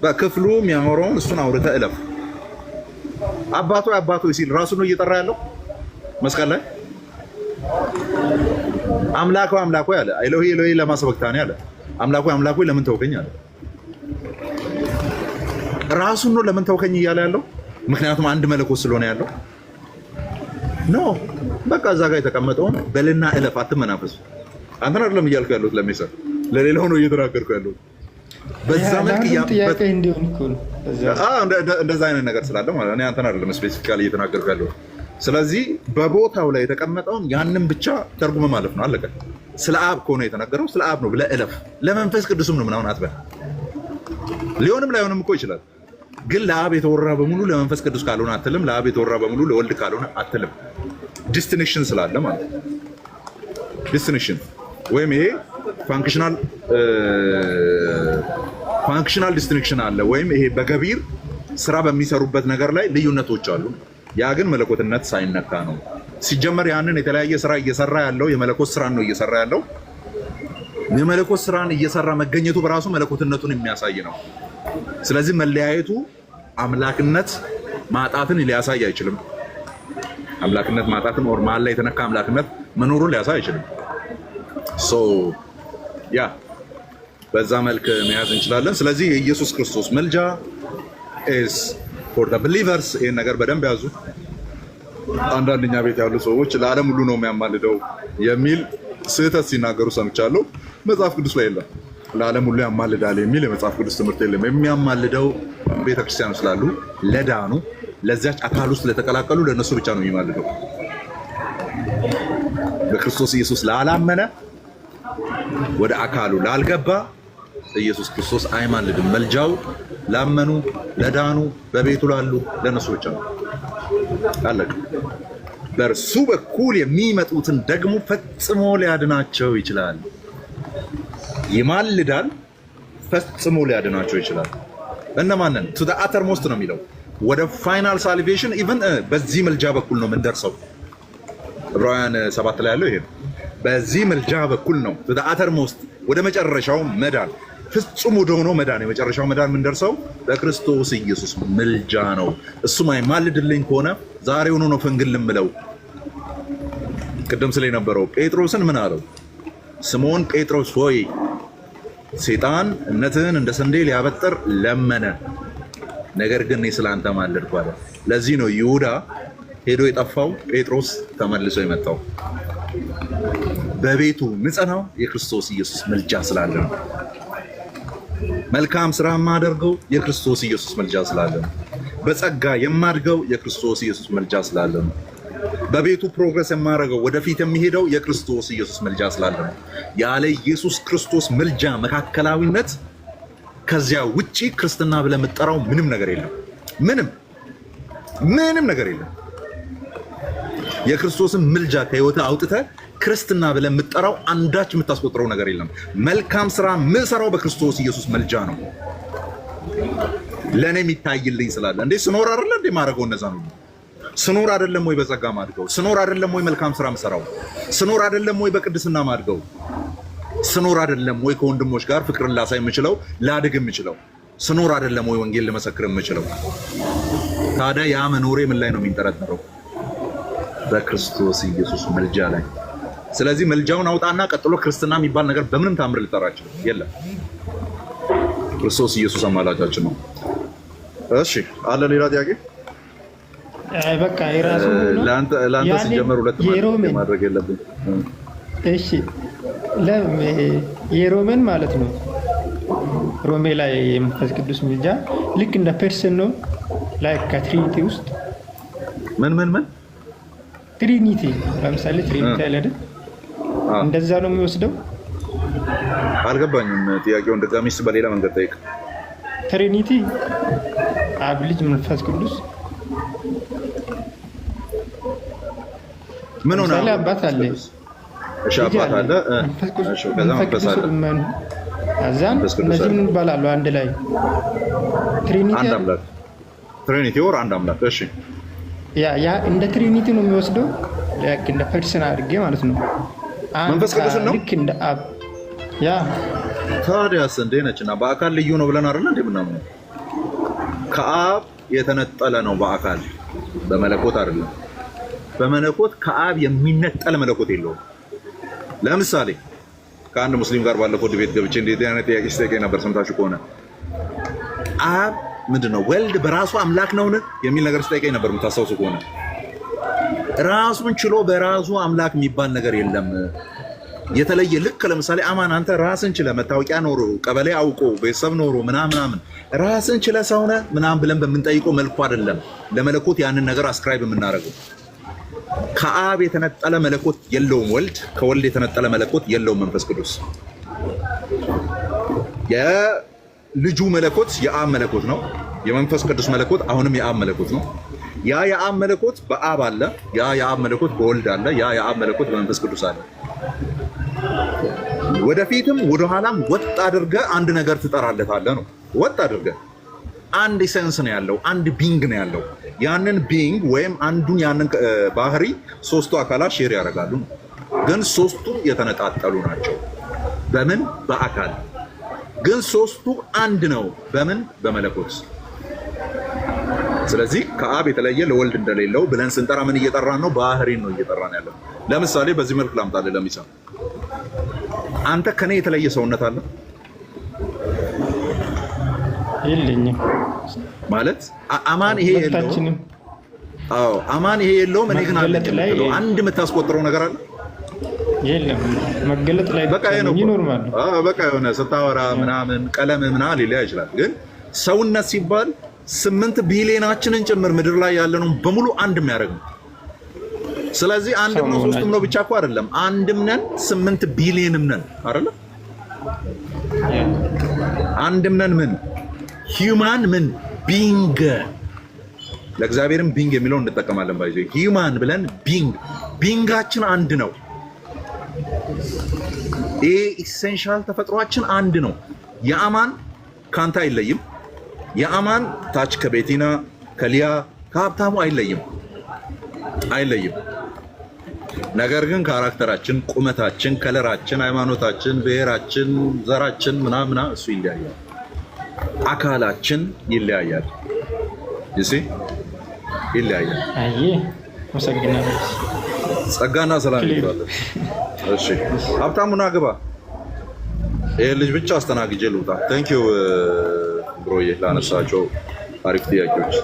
በክፍሉ የሚያወራውን እሱን አውርተህ እለፍ። አባቶ ሲል ራሱ ነው እየጠራ ያለው መስቀል ላይ። አምላኮ ያለ ኤሎሄ ለማ ሰበቅታኒ አለ። አምላኮ ለምን ተውከኝ አለ። ራሱን ነው ለምን ተውከኝ እያለ ያለው። ምክንያቱም አንድ መለኮት ስለሆነ ያለው ኖ። በቃ እዛ ጋር የተቀመጠውን በልና እለፍ፣ አትመናፈሱ። አንተን አይደለም እያልኩ ያለሁት ለሚሰ ለሌላው ነው እየተናገርኩ ያለሁት። በዛ መልክ ጥያቄ እንዲሆን እኮ ነው እንደዛ አይነት ነገር ስላለ ማለት እኔ አንተን አይደለም ስፔሲፊካሊ እየተናገርኩ ያለሁት። ስለዚህ በቦታው ላይ የተቀመጠውን ያንን ብቻ ተርጉመ ማለፍ ነው፣ አለቀ። ስለ አብ ከሆነ የተናገረው ስለ አብ ነው ብለህ እለፍ። ለመንፈስ ቅዱስም ነው ምናምን አትበል። ሊሆንም ላይሆንም እኮ ይችላል። ግን ለአብ የተወራ በሙሉ ለመንፈስ ቅዱስ ካልሆነ አትልም። ለአብ የተወራ በሙሉ ለወልድ ካልሆነ አትልም። ዲስቲንክሽን ስላለ ማለት ነው። ዲስቲንክሽን ወይም ይሄ ፋንክሽናል ዲስቲንክሽን አለ። ወይም ይሄ በገቢር ስራ በሚሰሩበት ነገር ላይ ልዩነቶች አሉ። ያ ግን መለኮትነት ሳይነካ ነው። ሲጀመር ያንን የተለያየ ስራ እየሰራ ያለው የመለኮት ስራን ነው እየሰራ ያለው። የመለኮት ስራን እየሰራ መገኘቱ በራሱ መለኮትነቱን የሚያሳይ ነው። ስለዚህ መለያየቱ አምላክነት ማጣትን ሊያሳይ አይችልም። አምላክነት ማጣትን ወር መሀል ላይ የተነካ አምላክነት መኖሩን ሊያሳይ አይችልም። ያ በዛ መልክ መያዝ እንችላለን። ስለዚህ የኢየሱስ ክርስቶስ መልጃ is for the believers። ይህን ነገር በደንብ ያዙ። አንዳንደኛ ቤት ያሉ ሰዎች ለዓለም ሁሉ ነው የሚያማልደው የሚል ስህተት ሲናገሩ ሰምቻለሁ። መጽሐፍ ቅዱስ ላይ የለም ለዓለም ሁሉ ያማልዳል የሚል የመጽሐፍ ቅዱስ ትምህርት የለም። የሚያማልደው ቤተክርስቲያን ስላሉ ለዳኑ ለዚያች አካል ውስጥ ለተቀላቀሉ ለእነሱ ብቻ ነው የሚማልደው። በክርስቶስ ኢየሱስ ላላመነ ወደ አካሉ ላልገባ ኢየሱስ ክርስቶስ አይማልድም። መልጃው ላመኑ ለዳኑ በቤቱ ላሉ ለእነሱ ብቻ ነው፣ አለቀ። በእርሱ በኩል የሚመጡትን ደግሞ ፈጽሞ ሊያድናቸው ይችላል። ይማልዳል፣ ፈጽሞ ሊያድናቸው ይችላል። እነማንን? ቱ ዘ አተርሞስት ነው የሚለው። ወደ ፋይናል ሳልቬሽን ኢቨን በዚህ መልጃ በኩል ነው የምንደርሰው። ዕብራውያን 7 ላይ ያለው ይሄ ነው። በዚህ መልጃ በኩል ነው ቱ ዘ አተርሞስት፣ ወደ መጨረሻው መዳን፣ ፍጹም ወደ ሆነው መዳን። የመጨረሻው መዳን የምንደርሰው በክርስቶስ ኢየሱስ መልጃ ነው። እሱም አይማልድልኝ ከሆነ ዛሬውኑ ነው ፍንግል ልምለው። ቅድም ስለ ነበረው ጴጥሮስን ምን አለው? ስምዖን ጴጥሮስ ሆይ ሰይጣን እምነትህን እንደ ስንዴ ሊያበጥር ለመነ፣ ነገር ግን እኔ ስላንተ ማለድኩ አለ። ለዚህ ነው ይሁዳ ሄዶ የጠፋው፣ ጴጥሮስ ተመልሶ የመጣው። በቤቱ ምጸናው የክርስቶስ ኢየሱስ መልጃ ስላለ ነው። መልካም ስራ የማደርገው የክርስቶስ ኢየሱስ መልጃ ስላለ ነው። በጸጋ የማድገው የክርስቶስ ኢየሱስ መልጃ ስላለ ነው። በቤቱ ፕሮግረስ የማደርገው ወደፊት የሚሄደው የክርስቶስ ኢየሱስ መልጃ ስላለ ነው። ያለ ኢየሱስ ክርስቶስ መልጃ መካከላዊነት ከዚያ ውጪ ክርስትና ብለህ የምትጠራው ምንም ነገር የለም። ምንም ነገር የለም። የክርስቶስን መልጃ ከህይወትህ አውጥተህ ክርስትና ብለህ የምትጠራው አንዳች የምታስቆጥረው ነገር የለም። መልካም ስራ የምሰራው በክርስቶስ ኢየሱስ መልጃ ነው። ለእኔ የሚታይልኝ ስላለ እንዴ ስኖር አይደለ እንዴ ማድረገው? እነዛ ነው ስኖር አይደለም ወይ በጸጋ ማድገው? ስኖር አይደለም ወይ መልካም ስራ የምሰራው? ስኖር አይደለም ወይ በቅድስና ማድገው? ስኖር አይደለም ወይ ከወንድሞች ጋር ፍቅርን ላሳይ የምችለው ላድግ የምችለው? ስኖር አይደለም ወይ ወንጌል ልመሰክር የምችለው? ታዲያ ያ መኖሬ ምን ላይ ነው የሚንጠረጠረው? በክርስቶስ ኢየሱስ መልጃ ላይ። ስለዚህ መልጃውን አውጣና ቀጥሎ ክርስትና የሚባል ነገር በምንም ታምር ልጠራቸው የለም። ክርስቶስ ኢየሱስ አማላጃችን ነው። እሺ አለ ሌላ ጥያቄ? በቃ የራሱ ለአንተ ሲጀመር ሁለት ማድረግ የለብን። እሺ የሮሜን ማለት ነው። ሮሜ ላይ የመንፈስ ቅዱስ ምልጃ ልክ እንደ ፐርሰን ነው። ላይክ ከትሪኒቲ ውስጥ ምን ትሪኒቲ ለምሳሌ ትሪኒቲ አለ አይደል? እንደዛ ነው የሚወስደው። አልገባኝም ጥያቄውን ድጋሚ በሌላ መንገድ ጠይቅ። ትሪኒቲ አብ፣ ልጅ፣ መንፈስ ቅዱስ ምን ሆነ? አባት አለ፣ እሺ አባት አለ፣ እሺ ከዛ መንፈስ አለ፣ አዛን እነዚህ ምን ይባላሉ? አንድ ላይ ትሪኒቲ፣ አንድ አምላክ፣ ትሪኒቲ ወር አንድ አምላክ። እሺ ያ እንደ ትሪኒቲ ነው የሚወስደው፣ ልክ እንደ ፐርሰን አድርጌ ማለት ነው። መንፈስ ቅዱስ ነው ልክ እንደ አብ። ያ ታዲያስ እንዴ ነችና በአካል ልዩ ነው ብለን አይደል እንዴ ምናምን? ከአብ የተነጠለ ነው በአካል፣ በመለኮት አይደለም። በመለኮት ከአብ የሚነጠል መለኮት የለውም። ለምሳሌ ከአንድ ሙስሊም ጋር ባለፈው ዲቤት ገብቼ እንዴት አይነት ጥያቄ ሲጠይቀኝ ነበር፣ ሰምታችሁ ከሆነ አብ ምንድነው ወልድ በራሱ አምላክ ነውን የሚል ነገር ሲጠይቀኝ ነበር፣ የምታስታውሱ ከሆነ ራሱን ችሎ በራሱ አምላክ የሚባል ነገር የለም። የተለየ ልክ ለምሳሌ አማን አንተ ራስን ችለ መታወቂያ ኖሮ ቀበሌ አውቆ ቤተሰብ ኖሮ ምናምን ራስን ችለ ሰውነ ምናምን ብለን በምንጠይቀው መልኩ አይደለም ለመለኮት ያንን ነገር አስክራይብ የምናደርገው። ከአብ የተነጠለ መለኮት የለውም ወልድ፣ ከወልድ የተነጠለ መለኮት የለውም መንፈስ ቅዱስ። የልጁ መለኮት የአብ መለኮት ነው። የመንፈስ ቅዱስ መለኮት አሁንም የአብ መለኮት ነው። ያ የአብ መለኮት በአብ አለ፣ ያ የአብ መለኮት በወልድ አለ፣ ያ የአብ መለኮት በመንፈስ ቅዱስ አለ። ወደፊትም ወደኋላም ወጥ አድርገህ አንድ ነገር ትጠራለታለህ ነው። ወጥ አድርገህ አንድ ሴንስ ነው ያለው፣ አንድ ቢንግ ነው ያለው። ያንን ቢንግ ወይም አንዱን ያንን ባህሪ ሶስቱ አካላት ሼር ያደርጋሉ፣ ግን ሶስቱም የተነጣጠሉ ናቸው። በምን? በአካል ግን ሶስቱ አንድ ነው። በምን? በመለኮት። ስለዚህ ከአብ የተለየ ለወልድ እንደሌለው ብለን ስንጠራ ምን እየጠራን ነው? ባህሪን ነው እየጠራን ያለው። ለምሳሌ በዚህ መልክ ላምጣልህ። ለሚሳ አንተ ከኔ የተለየ ሰውነት አለ? የለኝም ማለት አማን ይሄ የለውም። አዎ አማን ይሄ የለውም፣ እኔ ግን አለኝ። አንድ የምታስቆጥረው ነገር አለ? የለም። መገለጥ ላይ በቃ ይሄ ነው ኖርማል። በቃ የሆነ ስታወራ ምናምን ቀለም ምናምን ሊለያ ይችላል። ግን ሰውነት ሲባል 8 ቢሊዮናችንን ጭምር ምድር ላይ ያለነው በሙሉ አንድ የሚያደርግ ነው። ስለዚህ አንድም ነው ሶስትም ነው ብቻ እኮ አይደለም፣ አንድም ነን 8 ቢሊዮንም ነን አይደለ? አንድም ነን ምን ሂውማን ምን ቢንግ። ለእግዚአብሔርም ቢንግ የሚለውን እንጠቀማለን። ባይዘ ሂውማን ብለን ቢንጋችን አንድ ነው። ይሄ ኢሴንሻል ተፈጥሯችን አንድ ነው። የአማን ካንተ አይለይም። የአማን ታች ከቤቲና ከሊያ ከሀብታሙ አይለይም። ነገር ግን ካራክተራችን፣ ቁመታችን፣ ከለራችን፣ ሃይማኖታችን፣ ብሔራችን፣ ዘራችን ምናምን እሱ ይለያያል። አካላችን ይለያያል። እሺ ይለያያል። አይ መሰግናለሁ። ጸጋና ሰላም ይባላል። እሺ ሀብታሙና ግባ። ይሄ ልጅ ብቻ አስተናግጄ ልውጣ። ቴንክ ዩ ብሮዬ ላነሳቸው አሪፍ ጥያቄዎች።